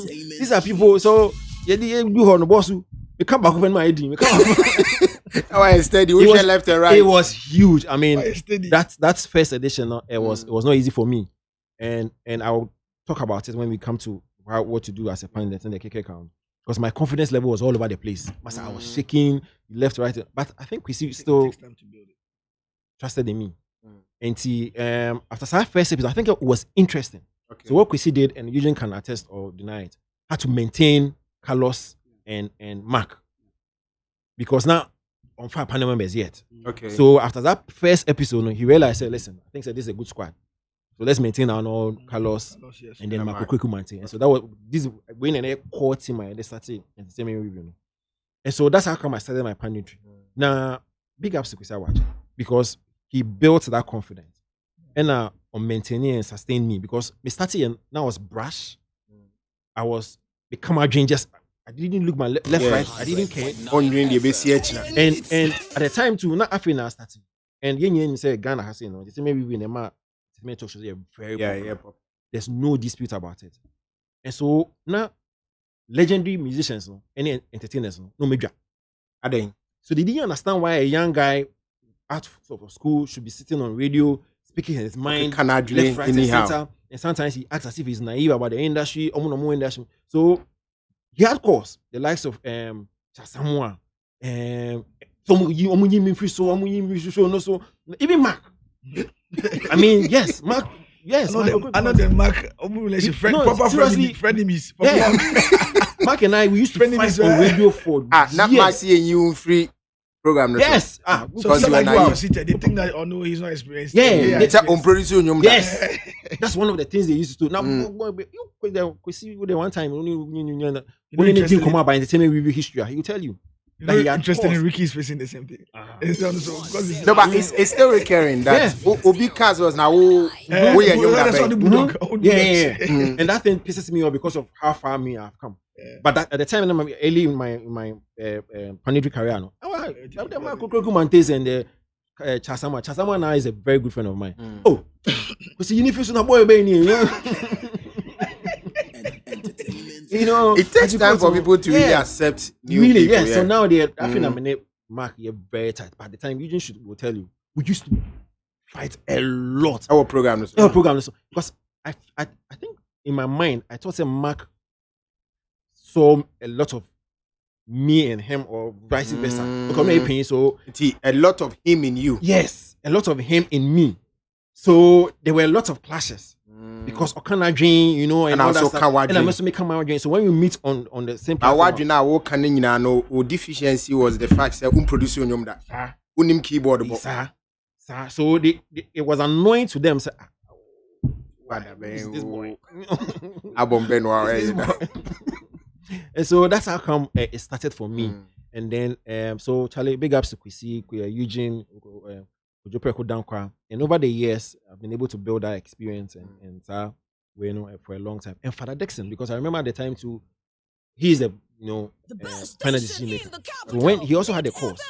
these are people. So you do on the boss. We come back open my ID. We come back. Left and right. It was huge. I mean, that's first edition. It was not easy for me, and I will talk about it when we come to what to do as a pilot in the KK account. Because my confidence level was all over the place. I was shaking left, right. But I think Kwesi still trusted in me. And after that first episode, I think it was interesting. Okay. So what Kwesi did, and Eugene can attest or deny it, had to maintain Carlos and Mark. Because now, on 5 panel members yet. Okay. So after that first episode, he realized, listen, I think this is a good squad. So let's maintain our own Carlos yes, and then Marco Kweku. And so that was this when an core team I started Entertainment Review. And so that's how come I started my panditry. Now, big ups to Kwesi Abuaje because he built that confidence. And on maintaining and sustaining me because me started and now I was brash. I was become a dream just I didn't look my left, right. I didn't care. And at the time too, not after I started. And yen say Ghana has Entertainment Review in the talk shows are very popular. There's no dispute about it. And so now legendary musicians, any entertainers, no major. So they didn't understand why a young guy out of school should be sitting on radio, speaking his mind, left, right, and center. And sometimes he acts as if he's naive about the industry, industry. So he had course the likes of Chasamwa, even Mark. I mean, yes, Mark Yes, I know them Mark relationship friend, proper frenemies. Yeah. Mark and I, we used to fight on radio for not Mark seeing you free program. Yes. Because so like you are seated, they think that no, he's not experienced. Yeah. Yes. That's one of the things they used to do. Now, you see the one time when anything come up by entertainment review history, he will tell you. That he interested in Ricky's facing the same thing. No, but it's still recurring that Obi Kaz was now and that thing pisses me off because of how far me I've come. Yeah. But at the time, early in my panditry career, no, and Chasama now is a very good friend of mine. Oh, because you need to boy, you know, it takes time for people to really accept new people. Yeah. So now I think I'm Mark, you're very tight. But at the time, Eugene will tell you, we used to fight a lot. Our program, because I think in my mind, I thought Mark saw a lot of me and him, or vice versa. Because so a lot of him in you. Yes, a lot of him in me. So there were a lot of clashes. Because Okana dream, you know, and also Kawa and I must make Kawa dream. So when we meet on the same platform, Kawa now what can you know? Or deficiency was the fact that produce on that unim keyboard. So it was annoying to them. Say, this boy. And so that's how come it started for me. And then so Charlie, big ups to Kwesi, Eugene. And over the years, I've been able to build that experience and for a long time. And Father Dixon, because I remember at the time too, he's a final decision maker. So when he also had a course,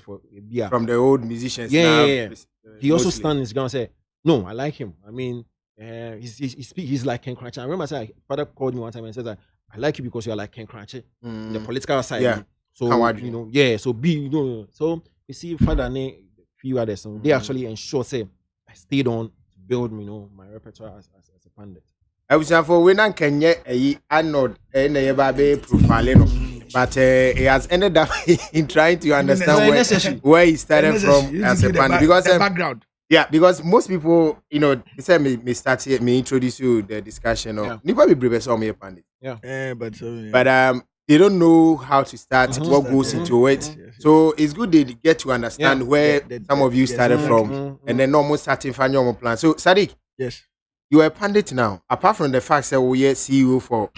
for beer from the old musicians, he also stand his ground and say, "No, I like him. I mean, he's like Ken Cratchit." I remember saying, Father called me one time and says, "I like you because you are like Ken Cratchit, the political side." Yeah. So so so you see, Father few others, so they actually ensure I stayed on to build my repertoire as a pandit. I was for when I can yet anode profiling, but he has ended up in trying to understand where he started from as a pandit, because background. Yeah, because most people, they say me introduce you the discussion of you probably brave saw me a pandit. But they don't know how to start, what goes into it. Yes. So it's good they get to understand where some of you started from, and then almost starting from your plan. So Sadiq, yes, you are a pandit now. Apart from the fact that we are CEO for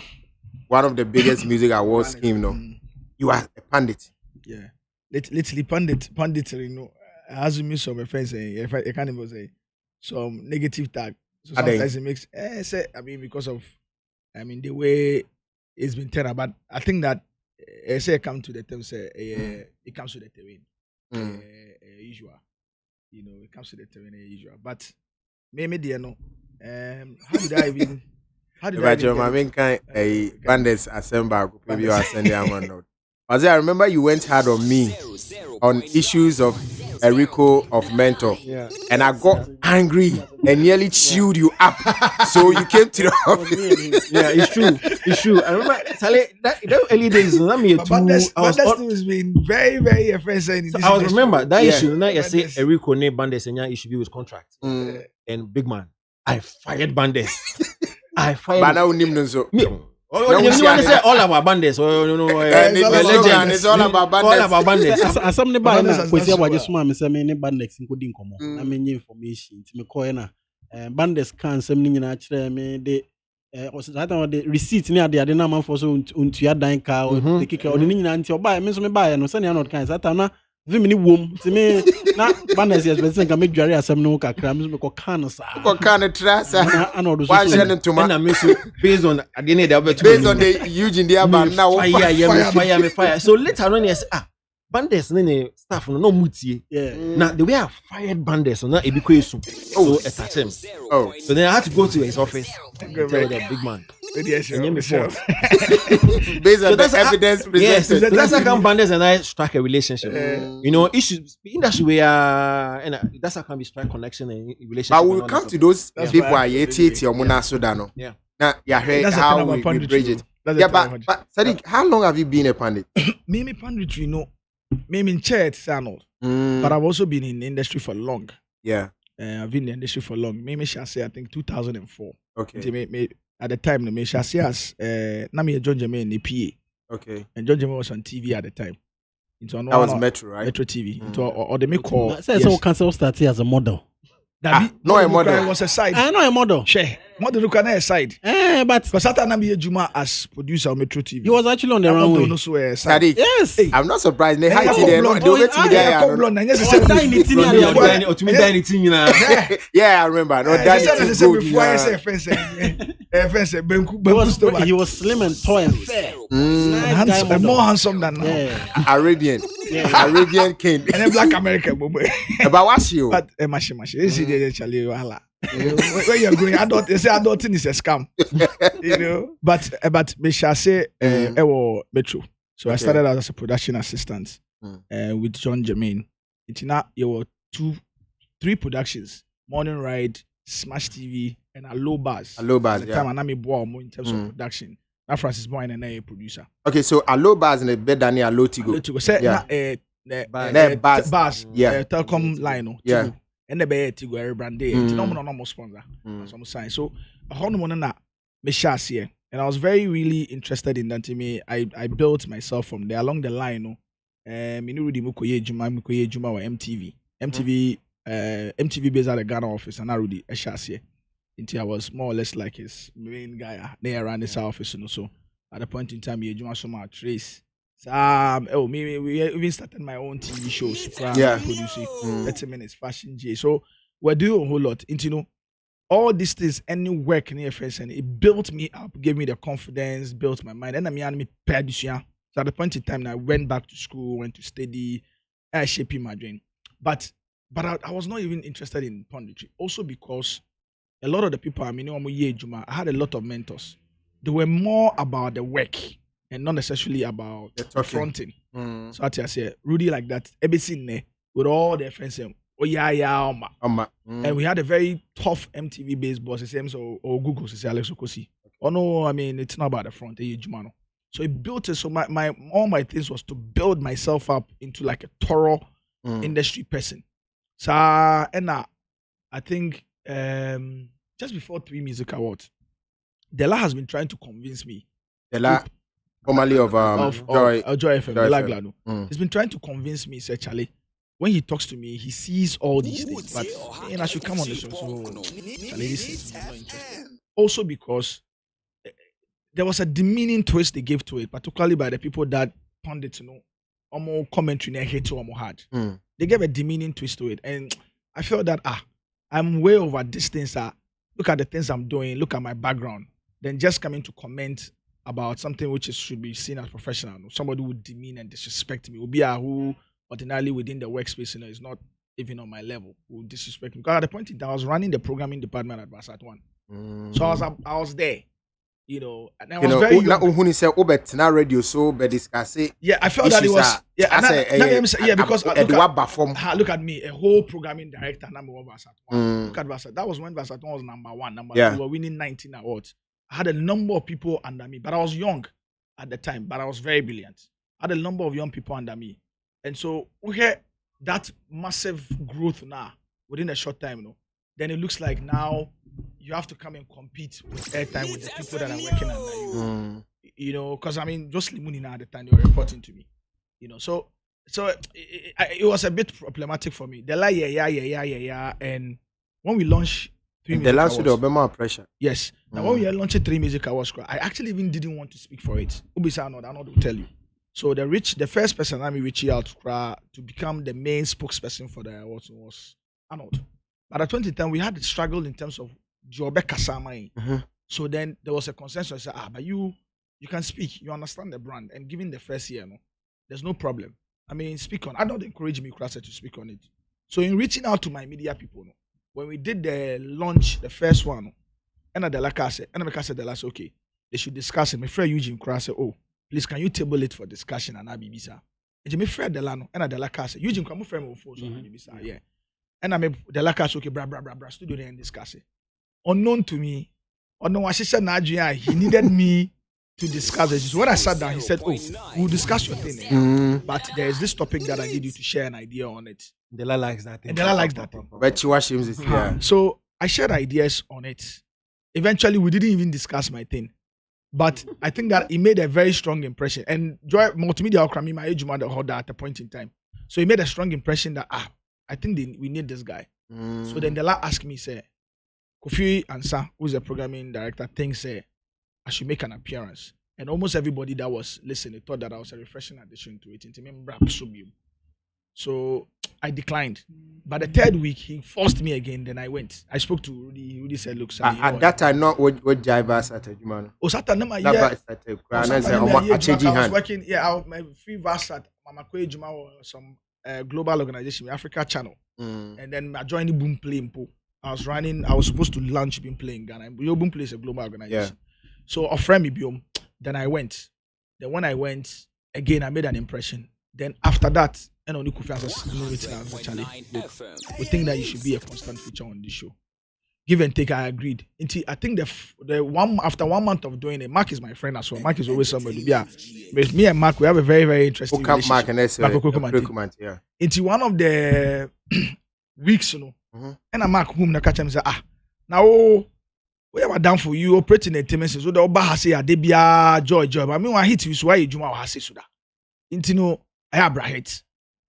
one of the biggest music awards scheme, you are a pandit. Yeah, literally panditry. As me some friends say, I can't even say some negative tag. So sometimes it makes because of the way it's been terrible, but I think that it comes to the term it comes to the terrain usual, it comes to the terrain usual. But maybe how did I even bandits assemble maybe you are sending one note. I remember you went hard on me on issues of Erico of Mentor, and I got angry and nearly chewed you up. So you came to the office. Yeah, it's true. I remember that early days. That thing has been very, very offensive. I was remember that issue. Now you say Erico name Bandes and issue be with contract and big man. I fired Bandes. But now me. All about bandits. It's all about bandits. As somebody by now, we say what just want say me bandits including come on. I mean information. Me call na bandits can some ni na kire me de the receipt ni ade na man for so untua dan ka o the kick o ni nyina nti oba me so me buy no say na not kan sata na vimini wom ti me na bandits yes be say me dware asem no kakra me so me ko kan sa ko kan trasa why na me so based on adene dey based on the Eugene dey about now fire. So later on yes bandits ne staff no mutie. Now the way I fired bandits na e be kwesu. So attack him. So then I had to go to his office and tell the big man. Based on the evidence presented. Yes, so that's how come bandits and I strike a relationship. Issues industry where and that's how come we strike connection and relationship. But we'll come to those people are your mona sodano. Yeah. Now how we bridge it. Yeah, but Sadiq, how long have you been a pandit? Me panditry, me in church, but I've also been in the industry for long. Yeah. I've been in the industry for long. Me shall say I think 2004. Okay. Me at the time, me shall say as na me John Jermaine in PA. Okay. And John Jermaine was on TV at the time. That was Metro, right? Metro TV. Or they make call. Says so cancel started as a model. No a model. Was a side. I know a model. Share. Model look a side. But because that time be Juma as producer on Metro TV. He was actually on the runway. Sadiq. Yes. I'm not surprised. They Yeah, I remember. No, he was slim and tall and fair. And more handsome than now. Arabian. Arabian king. And then Black American. But what's you? But mashi. This is Charlie Wala. Where you're going, they say adulting is a scam. You know. But me shall say Metro. So I started out as a production assistant with John Jermaine. It's now there were 3 productions: Morning Ride, Smash TV, and Alo Bars. Alo Bars, at the time, and I'm more in terms of production. Now Francis Boyne and a producer. Okay, so Alo Bars and a bed than Alo Tigo. Say Bars. Yeah. Telecom line. Yeah. And the bay Tigo every brand day. It's no sponsor. Some sign. So a honeymoon na me here. And I was really interested in that. I built myself from there along the line. Minurudi Mukoye Juma or MTV. MTV based at the Ghana office, and I really here. Until I was more or less like his main guy there around his office. So at the point in time, Juma Soma Trace. So we even started my own TV shows. Producing 30 minutes fashion J. So we're doing a whole lot. Into all these things, any work near friends, and it built me up, gave me the confidence, built my mind. And I'm so at the point in time, I went back to school, went to study, shaping my dream. But I was not even interested in punditry. Also because a lot of the people I had a lot of mentors. They were more about the work and not necessarily about the fronting. So I say, Rudy like that, everything with all their friends saying, oh yeah, and we had a very tough MTV based boss, or Google, Alex Okosi. Oh no, I mean it's not about the front, so it built it. So all my things was to build myself up into like a thorough industry person. So and I think just before 3 music awards, Della has been trying to convince me. Della, formerly of Joy FM, Della Glado. He's been trying to convince me, say Charlie, when he talks to me, he sees all these things, but I should come on the show. So Charlie, this is not interesting. Also because there was a demeaning twist they gave to it, particularly by the people that pundits, almost commentary they hate to hard. They gave a demeaning twist to it, and I felt that I'm way over distance. Look at the things I'm doing. Look at my background. Then just coming to comment about something which should be seen as professional. Somebody would demean and disrespect me. Would be who ordinarily within the workspace, is not even on my level. Would disrespect me. Because at the point in time, I was running the programming department at Basat One. So I was there. And I was very young. Now radio so but discuss it. Yeah, I felt that it was because look at me, a whole programming director. Number one Basat. Look at Basat. That was when Basat was number 1. Number 2, we were winning 19 awards. I had a number of people under me, but I was young at the time. But I was very brilliant. I had a number of young people under me, and so we had that massive growth now within a short time. Then it looks like now you have to come and compete with airtime with the people that are working under you. Because just Limuni now at the time they were reporting to me. So it was a bit problematic for me. They're like yeah, and when we launched 3 Music Awards, there will be more pressure. Yes. Now when we launched 3 Music Awards, I actually even didn't want to speak for it. Ubisa I will tell you. So the first person I reached out to become the main spokesperson for the awards was Arnold. But at 2010 we had a struggle in terms of Jobe Kasama. So then there was a consensus. I said, but you can speak. You understand the brand. And given the first year, there's no problem. Speak on. I don't encourage me, Krasa, to speak on it. So in reaching out to my media people, when we did the launch, the first one, and at the last said, okay, they should discuss it. My friend Eugene Krasa, please, can you table it for discussion and Abibisa? And my friend Delano, and at the last said, Eugene, come friend of Abibisa, yeah. And I made the last okay, bra, studio there and discuss it. Unknown to me, he needed me to discuss it. So when I sat down, he said, "Oh, we'll discuss your thing, but there is this topic that I need you to share an idea on it." Dela likes that thing. And Dela likes that thing. But you watch him, yeah. So I shared ideas on it. Eventually, we didn't even discuss my thing, but I think that it made a very strong impression. And Joy Multimedia Okrami, my age mother, had that at a point in time. So he made a strong impression that I think we need this guy. So then Dela asked me, say, Kofi Ansa, who's a programming director, thinks I should make an appearance. And almost everybody that was listening thought that I was a refreshing addition to it. So I declined. But the third week, he forced me again. Then I went. I spoke to Rudy. Rudy said, "Look, sir." At that time, not what Jaiba started, man. Oh, Saturday, I was working. Yeah, my free verse at Mama Kwe Juma or some global organization, Africa Channel. And then I joined the Boom Play Mpo. I was supposed to launch Boom Play in Ghana. Boom Play is a global organization. Yeah. So a friend me biom. Then I went. Then when I went again, I made an impression. Then after that, and only Kofi we think that you should be a constant feature on this show. Give and take, I agreed. I think after 1 month of doing it, Mark is my friend as well. Mark is always somebody. Yeah, with me and Mark, we have a very, very interesting relationship. Mark and yeah. Into one of the weeks, and I Mark whom the catch him say, now we are down for you operating a team. So the Oba has a debia joy. I mean, I hit you so why Juma has said so that. Into I have hit.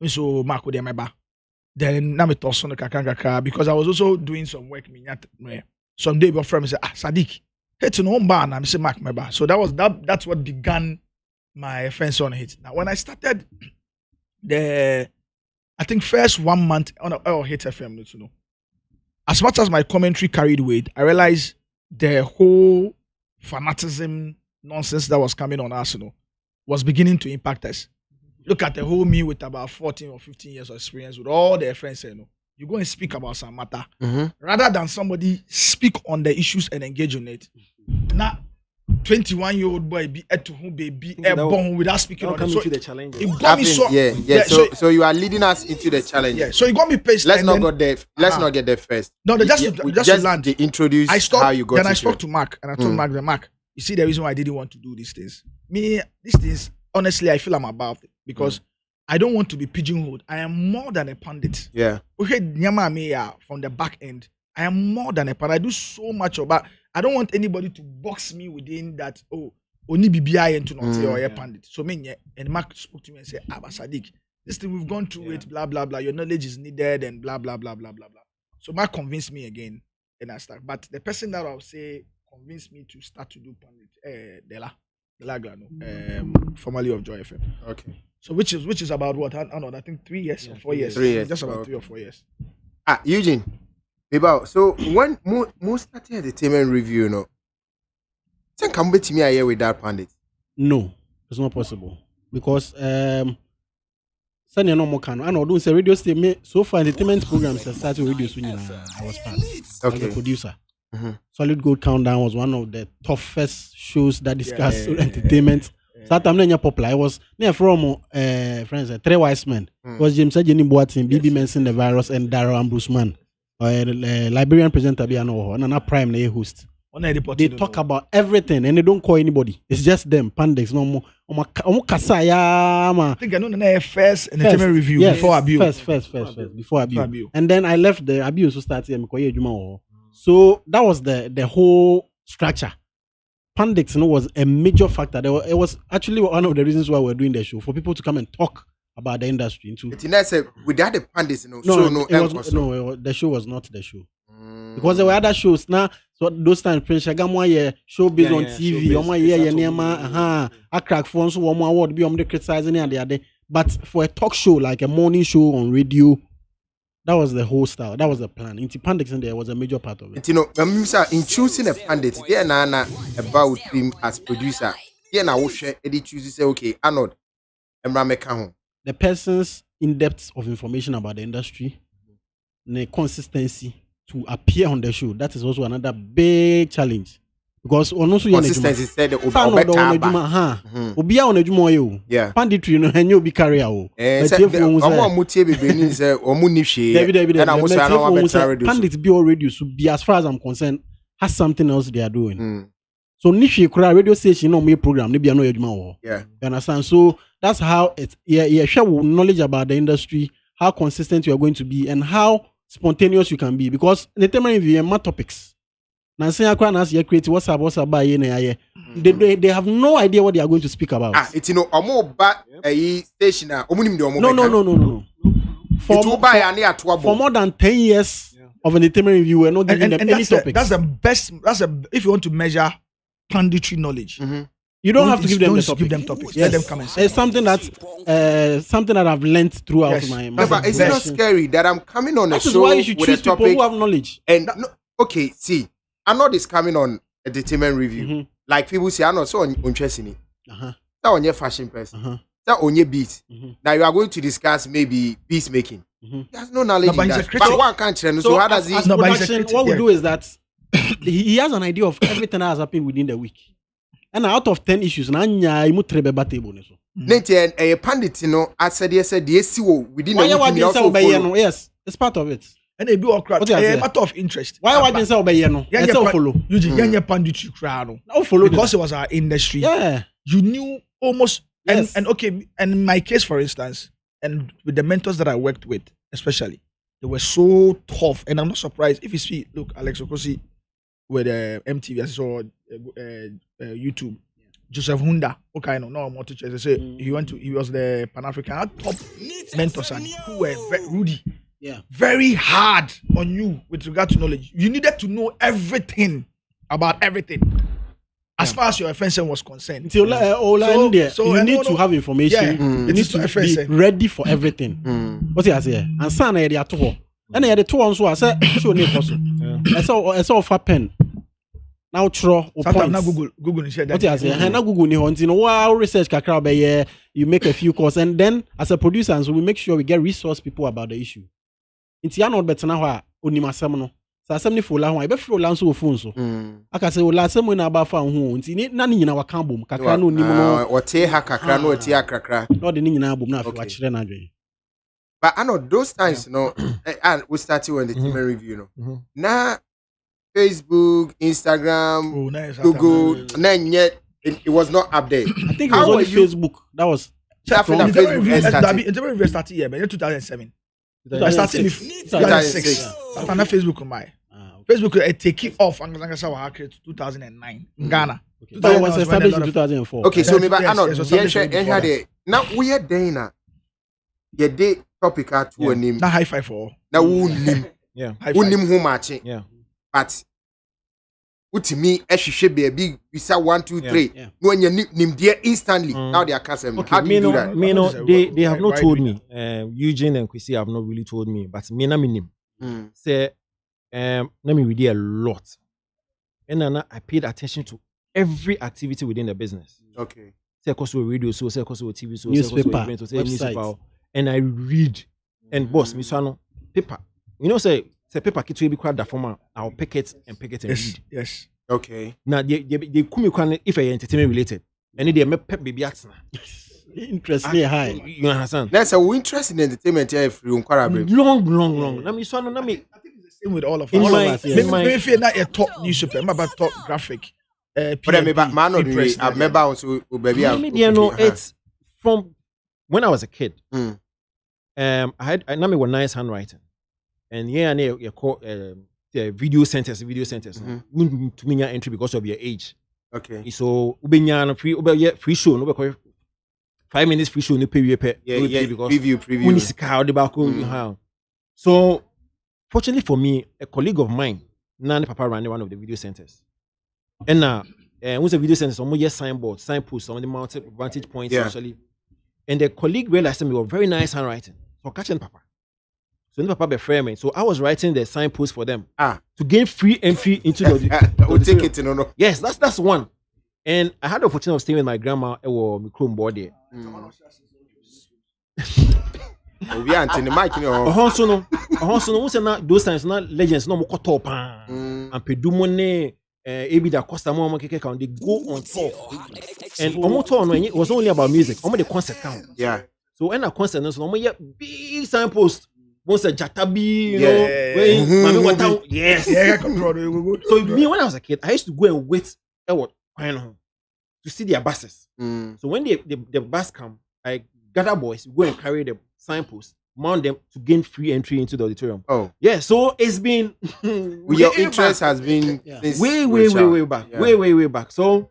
So Mark would remember. Then na me toss on the kakanga because I was also doing some work. Some day before me say, Sadiq, hit no bar and I say Mark member. So that's what began my offense on hit. Now when I started I think first 1 month on Hit FM, you know, as much as my commentary carried weight, I realized the whole fanaticism nonsense that was coming on us, you know, was beginning to impact us. Look at the whole me with about 14 or 15 years of experience with all their friends, you know. You go and speak about some matter rather than somebody speak on the issues and engage on it. Now, 21-year-old boy be to whom baby born without speaking on it. So the challenge. It got me so you are leading us into the challenge. Yeah. So you got me paced. Let's not go there. Let's not get there first. No, just to land. Introduce how you got. Then I spoke to Mark and I told Mark, you see the reason why I didn't want to do these things. These things, honestly, I feel I'm above it because I don't want to be pigeonholed. I am more than a pundit. Yeah. Okay, from the back end, I am more than a pundit. I do so much about. I don't want anybody to box me within that. Oh, only BBI and to not say or a pundit. So and Mark spoke to me and said, Sadiq, this thing we've gone through it, blah blah blah. Your knowledge is needed and blah blah blah blah blah blah. So Mark convinced me again, and I start. But the person that I'll say convinced me to start to do pundit, Dela Glano, formerly of Joy FM. Okay. So which is about what? I don't know. I think 3 years or 4 years. 3 years. Just about 3 or 4 years. Eugene. So when most starting entertainment review, you know, think come to me here with that pundit. No, it's not possible because Sanya no more can. I know don't say radio station. So far entertainment programs have started radio soon. I was part. Okay. As a producer. Solid Gold Countdown was one of the toughest shows that discussed entertainment. So that time when popular, I was near from friends, 3 Wise Men. Was James Jenny Boatin, BB Menson the Virus, and Darrow Ambrose Man. Liberian presenter be an prime host. They talk about everything and they don't call anybody. It's just them, pandex, no more. I think I know the first entertainment review before Abuse. First, before Abuse. And then I left the Abuse to start here. So that was the whole structure. Pandex, was a major factor. It was actually one of the reasons why we're doing the show, for people to come and talk about the industry. Without the pandits, the show was not the show. Because there were other shows now. So those times, Prince Shagam show based on TV. I crack phones. One more award be the criticizing and the other. But for a talk show like a morning show on radio, that was the whole style. That was the plan. Into Pandix in there was a major part of it. You know, in choosing a pandit, yeah, Nana about him as producer. Yeah, now Eddie chooses say, okay, Arnold, and Ramekaho. The person's in-depth of information about the industry, the consistency to appear on the show. That is also another big challenge. Because consistency said Obia on a jumo yeah. Panditry no and you'll be carrier. Pandit be already should be, as far as I'm concerned, has something else they are doing. So niche radio station no me program maybe I know you Yeah. You understand? So that's how it share knowledge about the industry, how consistent you are going to be, and how spontaneous you can be. Because the time review my topics. Now say I create WhatsApp by they have no idea what they are going to speak about. It's omo ba station No. For more than 10 years of entertainment review, we're not giving them any topics. That's the best. If you want to measure punditry knowledge. You don't have to give them the topic. Give them topics. Yes. Let them come and say. It's something that I've learned throughout my but it's not scary that I'm coming on a that show is why you should with choose a topic people who have knowledge. and okay, see, I know this coming on entertainment review. Like people say, I know so interested in it. That on your fashion person. That on your beat. Now you are going to discuss maybe beat making. He has no knowledge in that. But one can't train. So how does he? What we do is that he has an idea of everything that has happened within the week. And out of 10 issues, Nete a pandit, I said yes, the SEO within the week. Yes, it's part of it. And they do a crowd. A matter of interest. Why would you say obey no? Let's all follow. You just panditry crowd. Follow because it was our industry. Yeah, you knew almost. Yes. And okay, and in my case, for instance, and with the mentors that I worked with, especially, they were so tough. And I'm not surprised if you see, look, Alex Okosi with MTV, I saw YouTube. Joseph Hunda, okay, no more teachers. They say he was the Pan-African top mentors and who were very Rudy. Yeah, very hard on you with regard to knowledge. You needed to know everything about everything. As far as your offense was concerned. Until you need to have information. You need to be ready for everything. What you say? And son, I had to. And I had 2 on so I said, show me possible. I saw for pen. Now throw points. Google share that. What you say? And now Google ni hunting. Wow, research kakra be you make a few calls, and then as a producer, so we make sure we get resource people about the issue. Inti not better now. Onimasam no. Asem for la ho e be fro la so phone so aka say o la asem na ba fa ho nti ni na nyina wa kan bom kakra no onim no o te ha kakra no o te akrakra no de ni nyina bom na afi wa kire na adwen. But I know those times and we started when the team review na Facebook, Instagram, Google, and yet it was not updated. I think it was only Facebook. That was after that Facebook started here, but in 2007. I started in 2006. After Facebook on my Facebook, take it off and 2009 in Ghana. That was established in 2004. Okay, so maybe I know. Now we are there now. Your day topic at two name. Now high five for. Now who name? Yeah. Who name who matching? Yeah. But to me, should be a big visa 1, 2, 3. When you name there instantly, now they are canceling. Okay, how do you do that? They have not told me. Eugene and Kwesi have not really told me, but me na me name. Say, let me read a lot, and then I paid attention to every activity within the business. Okay. Say, cause we radio, so say, cause we TV, so newspaper, newspaper, and I read. And boss, me so paper. You know, say paper kit will be quite that format. I'll pick it and read. Yes. Okay. Now they come if I entertainment related, and they make pep baby acts. Interest high. You understand? That's a interest in entertainment here. If you long. Let me so I think it's the same with all of us. In my if you're not a top newspaper, I'm about top graphic. But I remember also baby. It's from when I was a kid. I had was nice handwriting. And you call video centers. To me, your entry because of your age. Okay. So free show. No, 5 minutes free show. No pay. Preview. So, fortunately for me, a colleague of mine, Nani Papa ran one of the video centers. And now, once the video centers, some signboards, signposts, some of the mounted vantage points actually. And the colleague realized that we were very nice handwriting. So catching Papa. So Papa befriend me. So I was writing the signpost for them to gain free entry into the. We'll take it, no. Yes, that's one. And I had the opportunity of staying with my grandma at my chrome board there. We are in the mic, you know. Those times not legends, no more top and pedumone. Ebi da Costa Mama Keke count, they go on top. And it was only about music, only the concert count. Yeah. So when a concert, no more big signpost. Once a jatabi, you know, yes. Yeah, so me, when I was a kid, I used to go and wait to see their buses. So when the bus come, I gather boys, go and carry the signpost, mount them to gain free entry into the auditorium. Oh, yeah. So it's been your interest has been way back, way back. So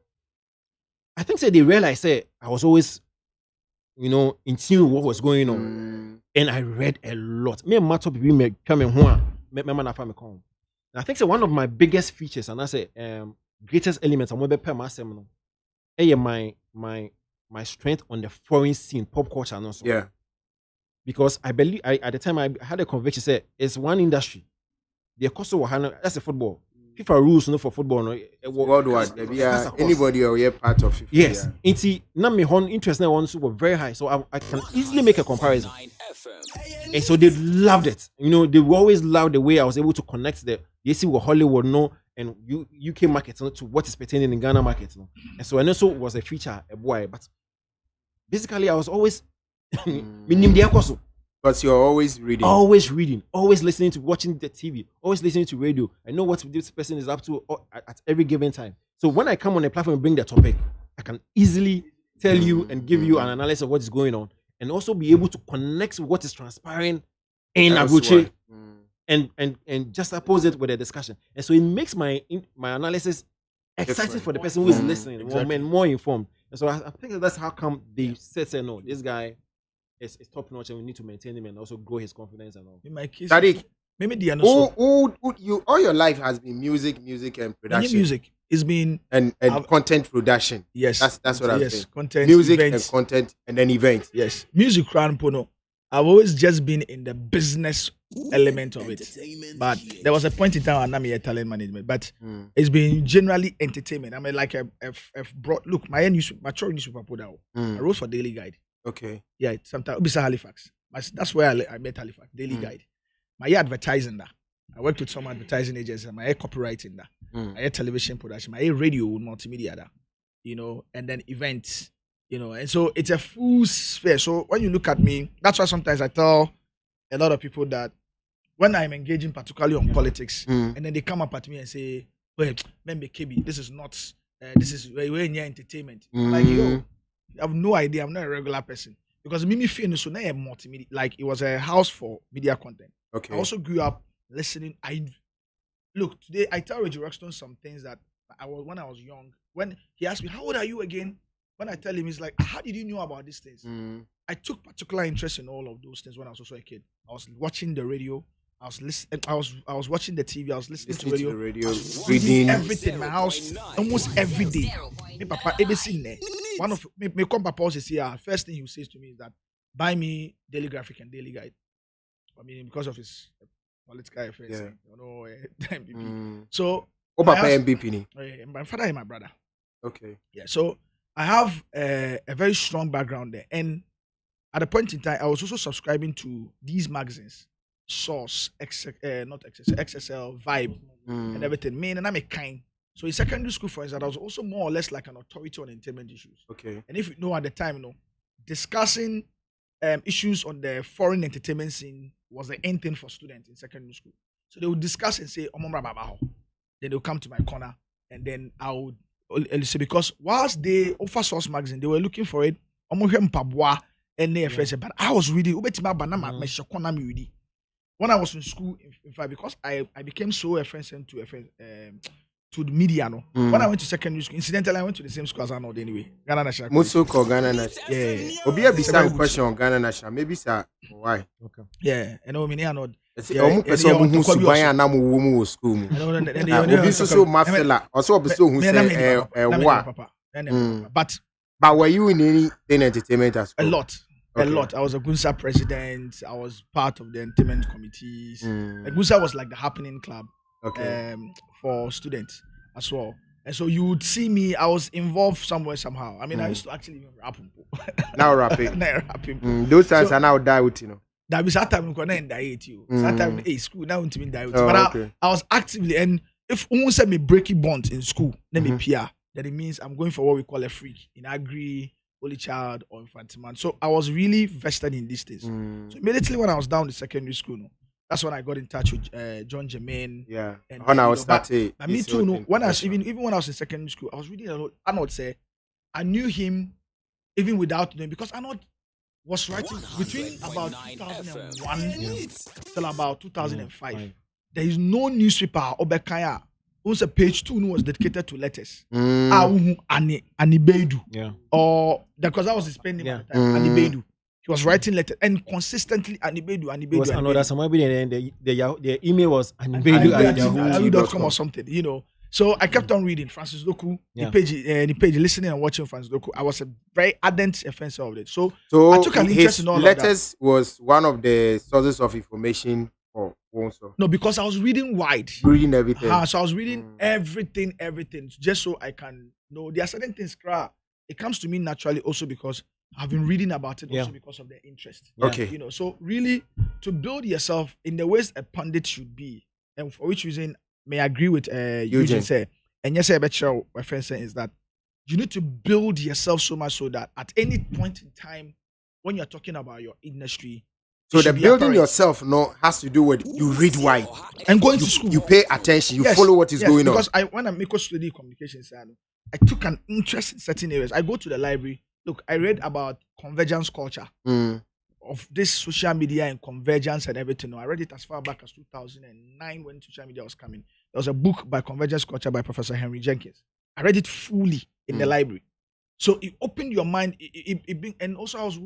I think they realized I was always, in tune with what was going on, and I read a lot. Me and Mato people me coming home, me man me come. I think one of my biggest features, and I say greatest elements, I'm going to pay myself. My strength on the foreign scene, pop culture, and also. Yeah. Because I believe at the time I had a conviction say it's one industry. The cost of that's a football. FIFA rules for football. Worldwide. Anybody or you're part of FIFA. Yes. Interest now were very high. So I can easily make a comparison. And so they loved it. They always loved the way I was able to connect the AC with Hollywood and UK market to what is pertaining in Ghana market. And so I also was a feature, a boy. But basically I was always because you're always reading. Always listening to watching the TV, always listening to radio. I know what this person is up to at every given time. So when I come on a platform and bring the topic, I can easily tell you and give you an analysis of what is going on, and also be able to connect with what is transpiring in Abuchi and just oppose it with a discussion. And so it makes my analysis exciting for the person who is listening, more informed. And so I think that's how come they say no, this guy is top notch, and we need to maintain him and also grow his confidence and all. In my case, Tariq, maybe the you all your life has been music and production. Music. It's been and content production. Yes, that's what I'm saying. Content, music events. and content, and then events. Yes, music. Pono. I've always just been in the business element of it, but there was a point in time I'm not talent management, but it's been generally entertainment. I mean, like a broad look. My mature newspaper put out. I wrote for Daily Guide. Okay. Yeah, sometimes Ubisa Halifax. That's where I met Halifax. Daily Guide. My advertising that. I worked with some advertising agencies. My copywriting that. My television production. My radio multimedia that. And then events. And so it's a full sphere. So when you look at me, that's why sometimes I tell a lot of people that when I'm engaging particularly on politics, and then they come up at me and say, "Wait, remember KB, this is not. This is way near entertainment." I'm like, yo. I have no idea. I'm not a regular person because Mimi Fien so now multimedia. Like it was a house for media content. Okay. I also grew up listening. Look today. I tell Reggie Roxton some things that when I was young. When he asked me, "How old are you again?" When I tell him, he's like, "How did you know about these things?" I took particular interest in all of those things when I was also a kid. I was watching the radio. I was listening. I was watching the TV. I was listening to the radio. Reading everything in my house almost every day. My papa, everything there. One of me come papa also say, first thing he says to me is that buy me Daily Graphic and Daily Guide. I mean, because of his political affairs, MPP. So, papa MPP. My father and my brother. Okay. Yeah. So I have a very strong background there, and at a point in time, I was also subscribing to these magazines. Source, not XSL, Vibe, and everything. And I'm a kind. So in secondary school, for instance, I was also more or less like an authority on entertainment issues. Okay. And if you know at the time, discussing issues on the foreign entertainment scene was the end thing for students in secondary school. So they would discuss and say, then they'll come to my corner, and then I would say, because whilst they offer Source magazine, they were looking for it. But I was reading. When I was in school, in fact, because I became so offensive to the media, when I went to secondary school, incidentally, I went to the same school as Arnold anyway. Ghana National. Muso called Ghana National. Yeah. Obi a bisa question on Ghana National. Maybe sir, why? Okay. Yeah, and I mean Arnold. Omu person who subaya na mu wo mu school mu. Obi so mafela. Also obi so who say wa. But were you in any entertainment as well? A lot. Okay. A lot. I was a Gunsa president. I was part of the entertainment committees. Gunsa was like the happening club for students as well. And so you would see me, I was involved somewhere somehow. I mean, I used to actually even rap. Now rapping. Now rapping. Those times are now die with, That was that time we couldn't die with you. That time, school, now to me die with you. But I was actively, and if someone said me breaking bonds in school, then me PR, then it means I'm going for what we call a freak in agri, only child or infant man. So I was really vested in these things. So immediately when I was down in secondary school, that's when I got in touch with John Jermaine. Yeah. And When I was starting. But me too. No, when I was even when I was in secondary school, I was reading a lot. I not say I knew him even without knowing, because I was writing between about 2001 till about 2005. There is no newspaper or Bekaya. Also, page 2 was dedicated to letters. Anibedu. Yeah. Or because I was spending my time. Anibedu. He was writing letters and consistently Anibedu. It was another somebody, and the email was anibedu@yahoo.com or something, you know. So I kept on reading Francis Doku, the page, listening and watching Francis Doku. I was a very ardent offender of it. So I took an interest in all of that. Letters was one of the sources of information for Wonso. No, because I was reading wide. Reading everything. So I was reading everything, just so I can know. There are certain things, it comes to me naturally also because I've been reading about it also because of their interest. Okay. You know, so really to build yourself in the ways a pundit should be, and for which reason may I agree with Eugene say, and yes, I bet you my friend saying is that you need to build yourself so much so that at any point in time when you're talking about your industry, so the building yourself has to do with you read wide and going to school. You pay attention, you follow what is going on. Because when I make a study communications, I took an interest in certain areas. I go to the library. Look, I read about convergence culture of this social media and convergence and everything. I read it as far back as 2009 when social media was coming. There was a book by Convergence Culture by Professor Henry Jenkins. I read it fully in the library. So it opened your mind. And also I was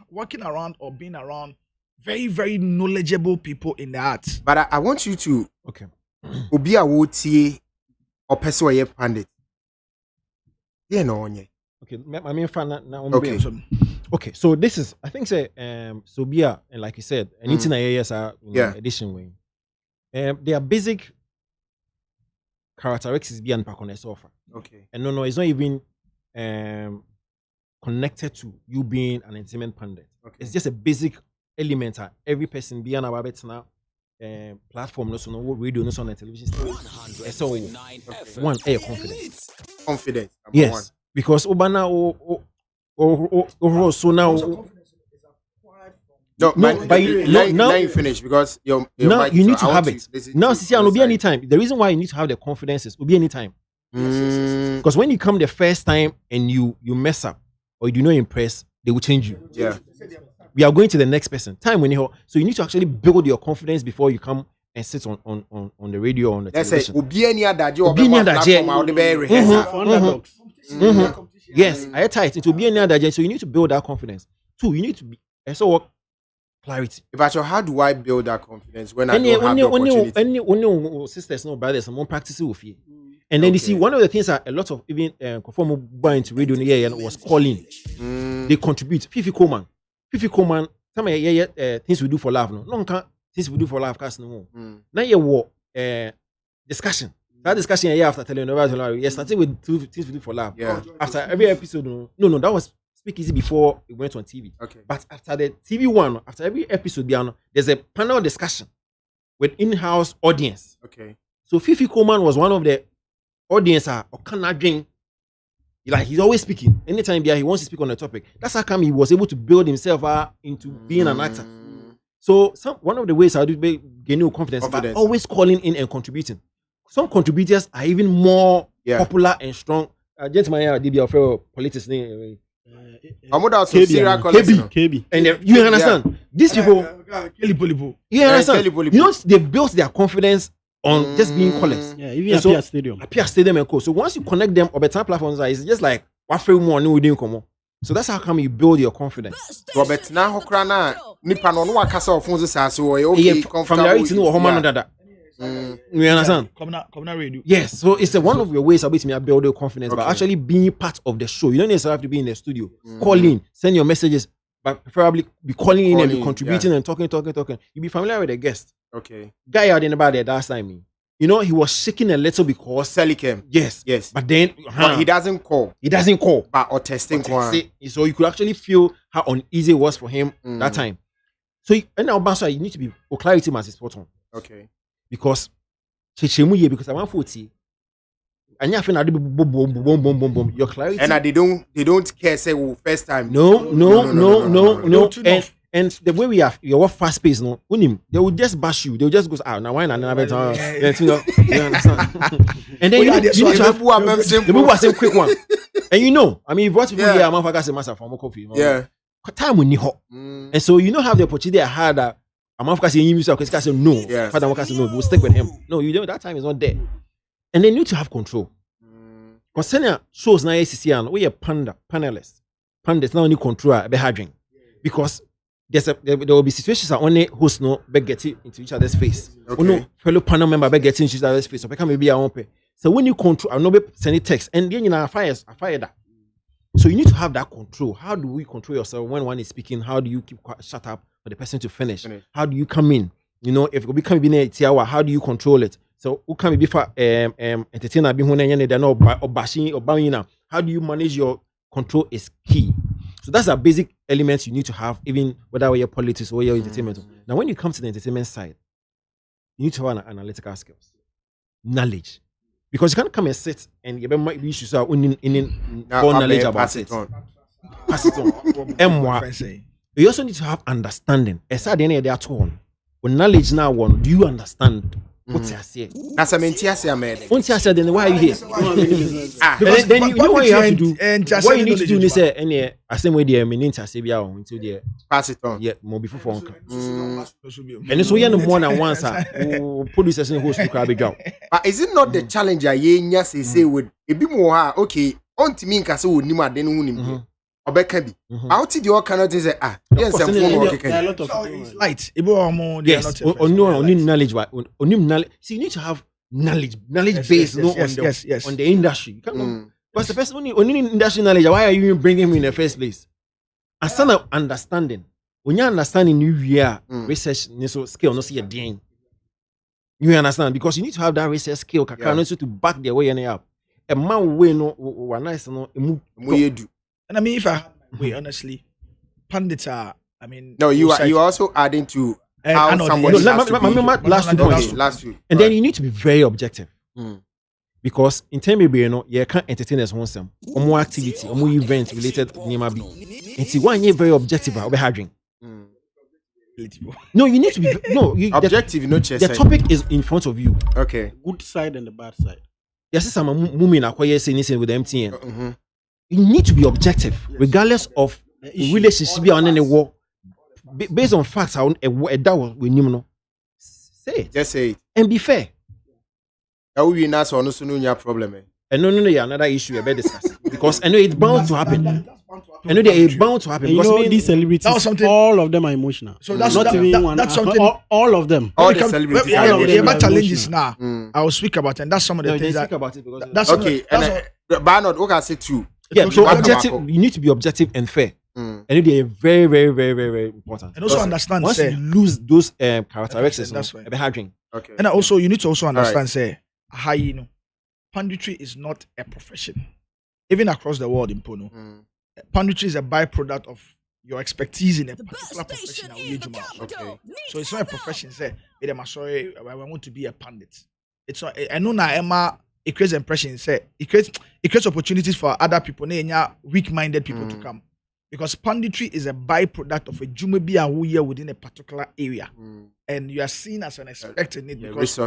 working around or being around very, very knowledgeable people in the arts. But I want you to Obi Awoti or person pandit. Yeah, no, okay, I mean, okay. So this is, I think, Sobia, and like you said, anything I hear are edition way. They are basic characteristics beyond Pakone offer. Okay. And no, it's not even connected to you being an entertainment pundit. Okay. It's just a basic element. Every person beyond our bets now. Platform, no, so no radio, no, so on the television station. So one, confidence. Confidence. Yes. One. Because Obana so now. Now you finish because your now mic, you need to have it. Now, see, will be anytime. The reason why you need to have the confidence is will be anytime. Because when you come the first time and you mess up or you do not impress, they will change you. Yeah. We are going to the next person. Time when you so you need to actually build your confidence before you come and sit on the radio or on the television. Yes, I tight. It will be any other. So you need to build that confidence. 2, you need to be work clarity. How do I build that confidence when I don't have the opportunity? Only sisters, no brothers, some more practice with you. And then you see one of the things that a lot of even conform going to radio was calling. They contribute. Fifi Coleman, some things we do for love. No, things we do for love. Cause no. Now you walk discussion. That discussion after telling you, starting with 2 things we do for love. Yeah. After every episode, no, that was Speak Easy before it went on TV. Okay. But after the TV one, after every episode, there's a panel discussion with in-house audience. Okay. So Fifi Coleman was one of the audience or Canadian. Like he's always speaking. Anytime he wants to speak on a topic. That's how come he was able to build himself into being an actor. So one of the ways I do gain confidence by always calling in and contributing. Some contributors are even more popular and strong. Gentleman, they be of politics. KB. And you understand? These people, you understand? You know, they built their confidence on just being callers. Yeah, even Apia Stadium. Apia Stadium and co. So once you connect them or better platforms, it's just like what free more new within come. So that's how come you build your confidence. Robert now Hokrana Nipa no wakasa of phones so okay familiarity no homan dada. You understand? Come now radio. Yes, so it's one of your ways of me build your confidence by actually being part of the show. You don't necessarily have to be in the studio. Call in, send your messages, but preferably be calling in and be contributing and talking. You be familiar with the guest. Okay. Guy out in about there last time. You know, he was shaking a little because Selikem. Yes. But then but he doesn't call. But or testing. So you could actually feel how uneasy it was for him that time. So and now you need to be for clarity as spot on. Okay. Because because I want 40. And you feel boom. Your clarity. And they don't care say first time. No. And the way we have your fast pace, no, they will just bash you. They will just go out now. Why not? You understand? And then you need to have the move was a quick one. And I mean, if what people here, I'm a master from coffee. Yeah, time we need hot, and so have the opportunity. I had that. I'm of course you say no. Father Waka say no. We'll stick with him. No, that time is not there, and they need to have control. Because senior shows now ACC we are panelists now only control a behadring because. There will be situations that only hosts be getting into each other's face. Okay. Fellow panel member be getting into each other's face. So become maybe a own pay. So when you control, I know be sending text and then I fire that. So you need to have that control. How do we control yourself when one is speaking? How do you keep shut up for the person to finish? How do you come in? If we come in a hour, how do you control it? So who can be for entertainer be when they're not or bashing or banging now? How do you manage your control is key. So that's a basic element you need to have, even whether you're politics or your entertainment. Now, when you come to the entertainment side, you need to have analytical skills, knowledge, because you can't come and sit and you might be issues out in knowledge about it. Pass it on. You also need to have understanding. As at the end of that one, knowledge now one. Do you understand? What's I say? That's a mentia, man. Once I said, then why are you here? Because then you know what you have to do. What you need to do is say, any same way the meaning I say be out into the pass it on. Yeah, more before phone. And so you know more than once. Producers and hosts to grab a job. But is it not the challenge? I say with a bit more. Okay, on to me, because we need then who Obekabi. Out the all cannot say yes, it's light. Yes, only knowledge. Only knowledge. See, you need to have knowledge based on the industry. You can't because the person only industry knowledge. Why are you even bringing him in the first place? A son of understanding. When you understanding new year research skill, no see a ding. You understand because you need to have that research skill. To back their way up. A man way no nice no do. And I mean, if I honestly, pundits are, no, you also adding to how somebody last week. And then you need to be very objective. Because in terms of you can't entertain us once or more activity or more event related to and see one year very objective about having. No, you need to be objective. The topic is in front of you. Okay. Good side and the bad side. Yes, I'm a moving acquire saying with MTN. You need to be objective, regardless of relationship be on any war. Based on facts, that was with you. Say it. Just say it. And be fair. That will be nice or no problem. And no, another issue we better discuss. Because I know it's bound to happen. I know it's bound to happen. Because these celebrities, all of them are emotional. So that's not even one. That's something. All of them. All the celebrities. About challenges now. I will speak about, and that's some of the things that. About it because that's okay. But not okay. I say two. Yeah, so objective. You need to be objective and fair. And they are very, very, very, very, very important. And also understand. Once you lose those characteristics, that's right. Okay. And also you need to also understand. Say how punditry is not a profession, even across the world in Pono. Punditry is a byproduct of your expertise in a particular profession. Okay. So it's not a profession. Say, I'm sorry, I want to be a pundit. It's not. I know now, Emma. It creates impressions. Say it creates opportunities for other people, weak-minded people to come, because punditry is a byproduct of a jumebi who here within a particular area, and you are seen as an expert in it because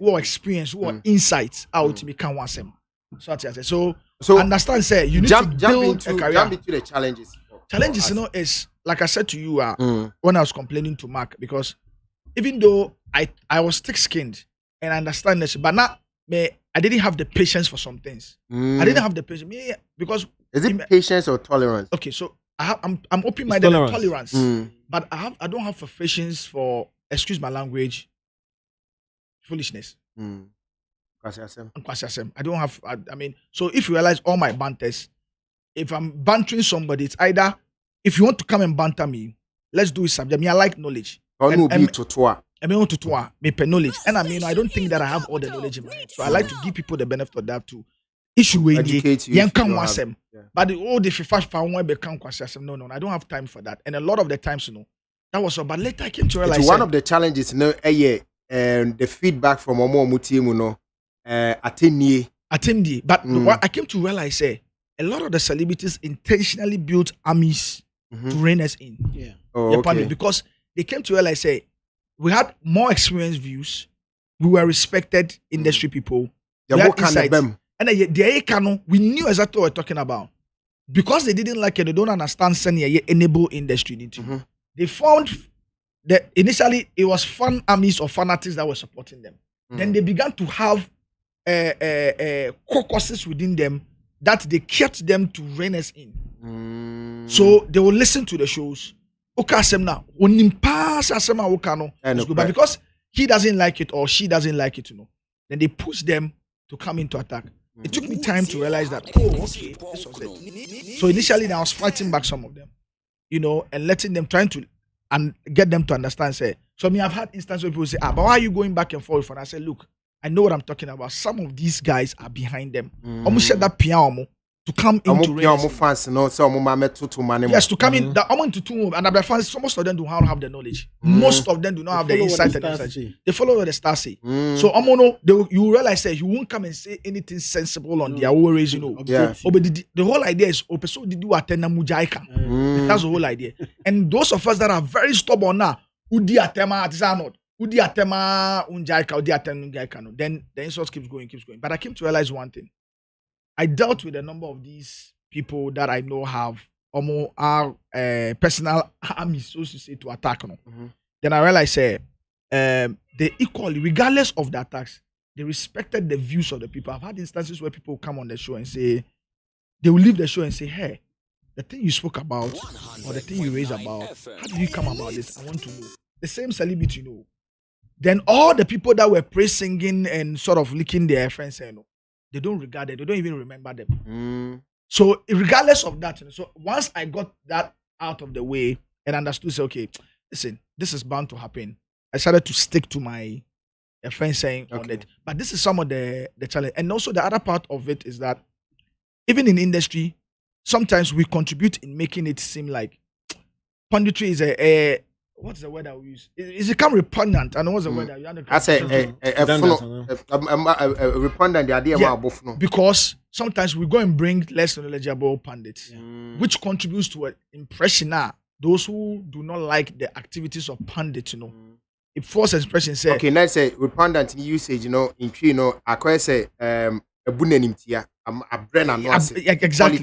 who experience, who insights out to become one same. So understand. Say you need to build a career. Jump into the challenges. Challenges, is like I said to you when I was complaining to Mark, because even though I was thick-skinned and I understand this, but not me. I didn't have the patience for some things. I didn't have the patience because is it patience or tolerance? Okay, so I'm open-minded and tolerance, but I don't have patience for, excuse my language, foolishness. I don't have. So if you realize all my banters, if I'm bantering somebody, it's either if you want to come and banter me, let's do it subject. I like knowledge. I want to me knowledge, and I don't think that I have all the knowledge in my head. So I like to give people the benefit of that to issue with you. But all the FIFA become no, I don't have time for that. And a lot of the times, that was so. But later I came to realize one of the challenges, the feedback from Omo team, attendee. But what I came to realize, a lot of the celebrities intentionally built armies to rein us in. okay. Because they came to realize, say, we had more experienced views, we were respected industry people, we had insights, and we knew exactly what we're talking about. Because they didn't like it, they don't understand senior enable industry. They found that initially it was fan armies or fanatics that were supporting them. Then they began to have caucuses within them that they kept them to rein us in. So they will listen to the shows. But because he doesn't like it or she doesn't like it, then they push them to come into attack. It took me time to realize that, okay, this was it. So initially, I was fighting back some of them, and letting them, trying to and get them to understand. Say, so I've had instances where people say, but why are you going back and forth? And I said, look, I know what I'm talking about. Some of these guys are behind them. Almost said that piano to come into fans, yes, to come in. That into two, and the fans, most of them do not have the knowledge. Most of them do not have the insight and insight. They follow what the stars say. So you realize that you won't come and say anything sensible on their own race, Yeah. But the whole idea is so did you attend mujaika? That's the whole idea. And those of us that are very stubborn now, udi atema artisanal, udi atema unjaika, udi atema unjaika. Then the insult keeps going. But I came to realize one thing. I dealt with a number of these people that I know have almost our personal armies, so to say, to attack. Then I realized, they equally, regardless of the attacks, they respected the views of the people. I've had instances where people come on the show and say, they will leave the show and say, hey, the thing you spoke about or the thing you raised about, how did you come about this? I want to know. The same celebrity, Then all the people that were praise singing and sort of licking their friends, they don't regard them. They don't even remember them. So regardless of that, so once I got that out of the way and understood, say, okay, listen, this is bound to happen. I started to stick to my friend saying on it. But this is some of the challenge. And also the other part of it is that even in industry, sometimes we contribute in making it seem like punditry is what's the word I will use? It's become repugnant. I know what's the word I say. Repugnant. The idea because sometimes we go and bring less knowledgeable pundits, which contributes to an impression. Those who do not like the activities of pundits, it forces impression. Say, okay, let's say repugnant usage. In I could say a bunenimtia. A brand and exactly.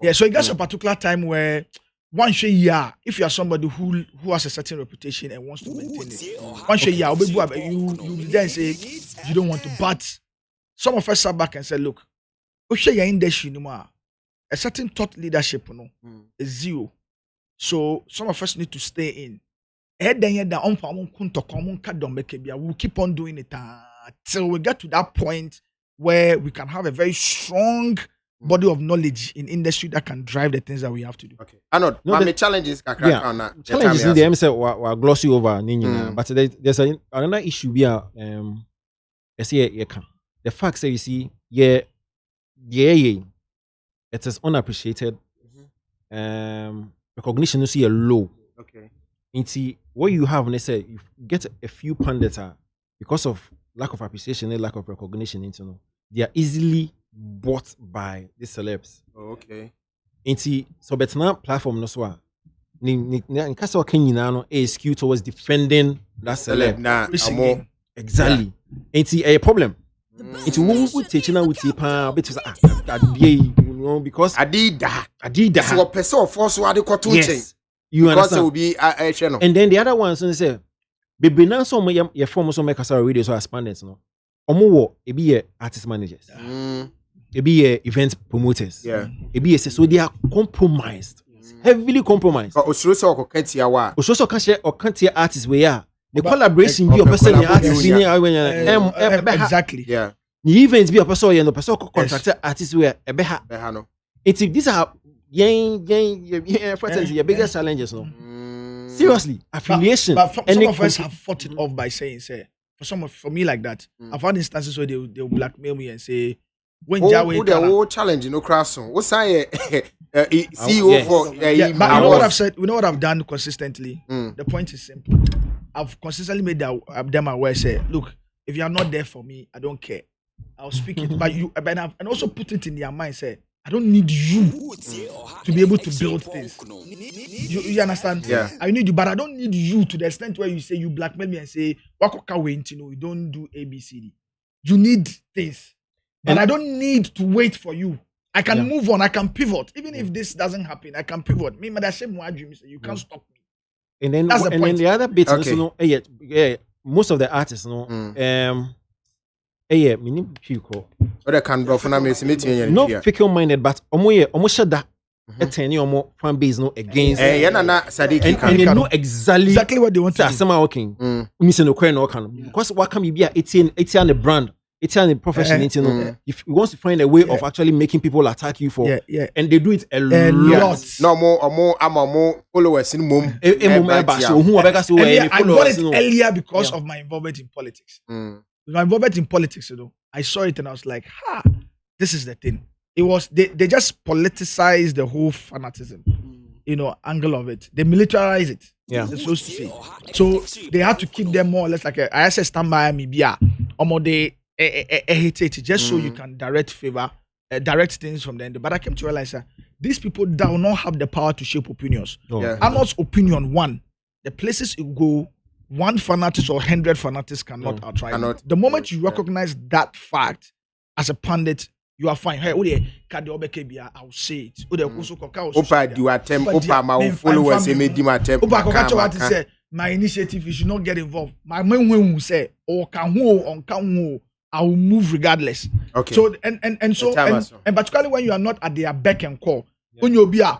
Yeah, so it gets a particular time where. One year, if you are somebody who has a certain reputation and wants to maintain it, one year, you then say you don't want to. But some of us sat back and said, look, you're in this, a certain thought leadership is zero. So some of us need to stay in. We'll keep on doing it till we get to that point where we can have a very strong body of knowledge in industry that can drive the things that we have to do. Okay. I know. No, the challenges challenges in the MC were glossy over but there's another issue here. The fact that you see, it is unappreciated. Recognition you see a low. Okay. Into what you have, let's say you get a few pundits because of lack of appreciation and lack of recognition, they are easily bought by the celebs. Oh, okay. So but now platform no so in case of Kenya is skewed towards defending that celeb. Exactly. A problem. It's who teaching out with because Adida. So person force what they call yes. You because understand? it will be a channel. And then the other ones say baby now some your form so make us radio so expanded omo e be artist managers. E be event promoters. Yeah. E be so they are compromised. Heavily compromised. Osroso ko kantia wa. Osroso ka share or kantia artists we are. The collaboration be a person artist exactly. Yeah. The events be a person and the person contracted artists we ebeha no. It's these are your biggest challenges no. Seriously, affiliation. But some of us have fought it off by saying, say, for me like that, I've had instances where they'll blackmail me and say, when the whole challenge, Crafson. What's I CEO for? But you know what I've said. You know what I've done consistently. The point is simple. I've consistently made them aware. Say, look, if you are not there for me, I don't care. I'll speak it. But and also put it in their mind. Say, I don't need you to be able to build things. You understand? Yeah. I need you, but I don't need you to the extent where you say you blackmail me and say, you don't do ABCD. You need things. But I don't need to wait for you. I can move on, I can pivot. Even if this doesn't happen, I can pivot. Me, you can't stop me. And then that's the point. Then the other bit, Okay. most of the artists, not fickle-minded, but almost that fan base against. And they know exactly what they want to do. Somehow working. Because what can be a 18 the brand, 18 the profession. If you want to find a way of actually making people attack you for, and they do it a lot. No more followers in mom. I got it earlier because of my involvement in politics. My involvement in politics, I saw it and I was like, this is the thing. It was they just politicized the whole fanatism, angle of it. They militarize it. Yeah. They're supposed to say. So they had to keep them more or less like I said, stand by me, they hate just so you can direct things from the end. But I came to realize that these people do not have the power to shape opinions. Arnold's opinion, one, the places you go, one fanatic or 100 fanatics cannot outright. The moment you recognize that fact as a pundit, you are fine. Hey, I'll say it. My initiative, you should not get involved. My main will say, I will move regardless. Okay. So and particularly when you are not at their beck and call. When you be I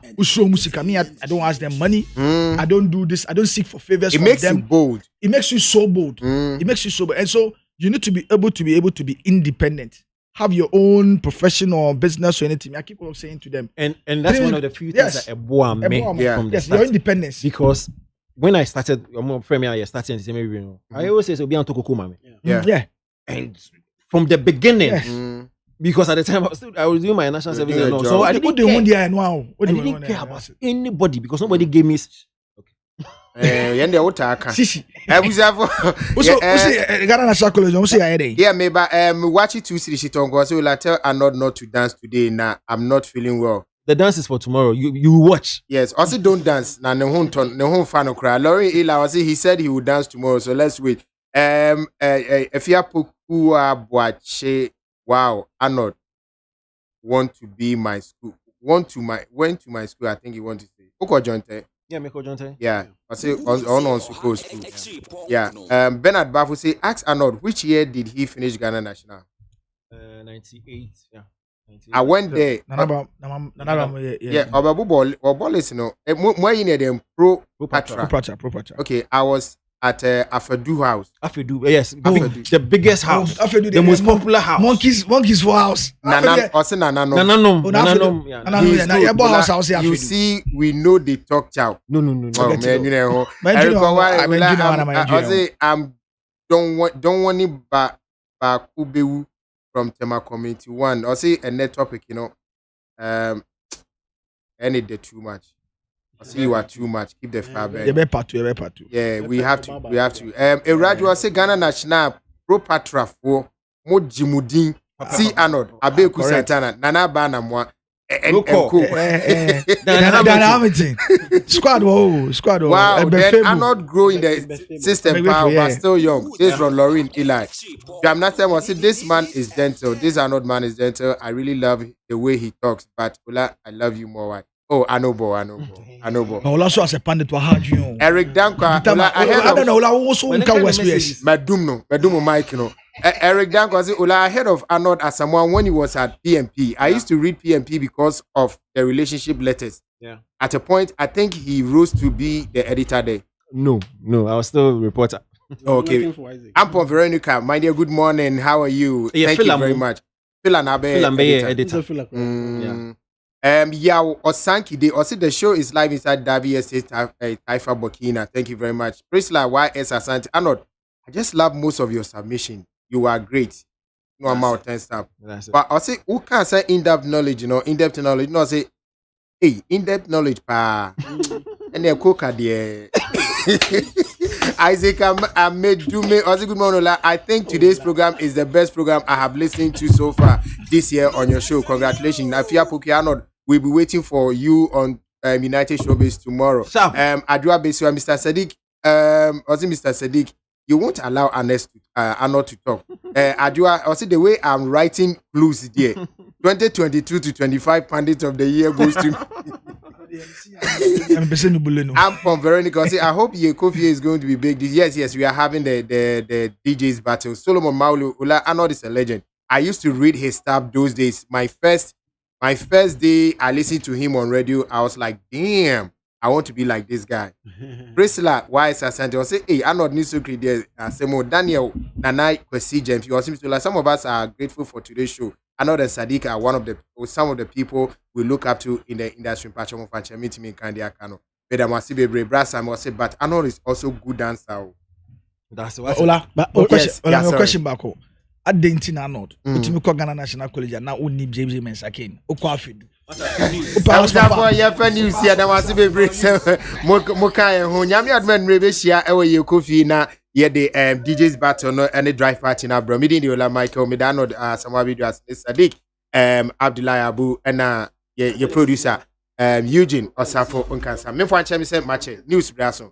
don't ask them money. I don't do this. I don't seek for favors from them. It makes you bold. It makes you so bold. It makes you so bold. And so you need to be able to be independent. Have your own profession or business or anything. I keep on saying to them. And that's one of the few things that Eboa made from the start. Your independence. Because when I started, I always say, be on Tokokuma. Yeah. And from the beginning, because at the time I was doing my national service, so I didn't care about anybody because nobody gave me. Yeah, maybe watch it 2 series. She told so I tell Arnold not to dance today. Nah, I'm not feeling well. The dance is for tomorrow. You watch. Yes, also don't dance. Nah, no home fan cry. Laurie Ila he said he would dance tomorrow. So let's wait. If you have wow, Arnold went to my school. Went to my school. I think he wanted to say. Oko Jonte. Yeah, Miko Jonte. Yeah, I say on school. Yeah. Bernard Bafu say, ask Arnold which year did he finish Ghana National? 98. Yeah. 98. I went there. Yeah. Obabu listen. More in them pro patra. Okay, I was at Afedu House. Afedu, yes, the biggest house, the most popular house. Monkeys for house. Nananom. You see, we know they talk chow. No. Oh man, you know. I say don't want it back Kubewu from Tema Community 1. I say a net topic, I need the too much. I see you are too much. Keep the fire back. Yeah, we have to. Eradu say Ghana National Pro Patra for Mojimudin. See Arnold Abeku Santana Nana Bana Mwa and Squad. Wow, then Arnold grow in the system power, but still young. This from Lauren Eli. I'm not saying this man is gentle. This Arnold man is gentle. I really love the way he talks, but Ola, I love you more. Oh, I know, bo. Ola so as a pandit to hard you. Eric Danko. I don't know. Ola also can West. Madum Mike, Eric Danko said, Ola, ahead of Arnold as someone when he was at PMP. I used to read PMP because of the relationship letters. Yeah. At a point, I think he rose to be the editor there. No, I was still a reporter. Okay. Ampo Veronica, my dear, good morning. How are you? Thank you very much. Philabe, editor. Yeah. Osanki Day. Also, the show is live inside Derby Estate, Taifa Burkina. Thank you very much. Priscilla YS Asante. Arnold, I just love most of your submission. You are great. No amount of stuff. But I say, who can say in-depth knowledge? In-depth knowledge. No, I say, hey, in-depth knowledge, pa. And then cook at the. Isaac Amedume, also good morning, Ola. I think today's program is the best program I have listened to so far this year on your show. Congratulations. Nafia Pukianod, we'll be waiting for you on United Showbiz tomorrow. Adua Besua, Mr. Sadiq, also Mr. Sadiq, you won't allow Arnold to talk. Adua, also the way I'm writing clues there, 2022 to 25 Pandit of the Year goes to I'm from Veronica. I hope your coffee is going to be big. Yes, we are having the DJs battle. Solomon Maulu, Ola Arnold is a legend. I used to read his stuff those days. My first day I listened to him on radio, I was like, damn, I want to be like this guy. Priscilla, why is Asante? I say, hey, Arnold needs to create there. Semo Daniel, Nanai, Kwesi, James. You also like some of us are grateful for today's show. Arnold and Sadiq are some of the people we look up to in the industry. But Arnold is also good dancer. That's what. Ola, but question back. At Dentin Arnold, Utimi Kogana National College, now only James Mensakin, Okwafidu. DJ's battle no any drive party na bro. Meeting the Ola Michael, me da no some videos Sadiq, Abdullah Abu, and your producer Eugene Osafo Unkansa. Me for me say match news braso.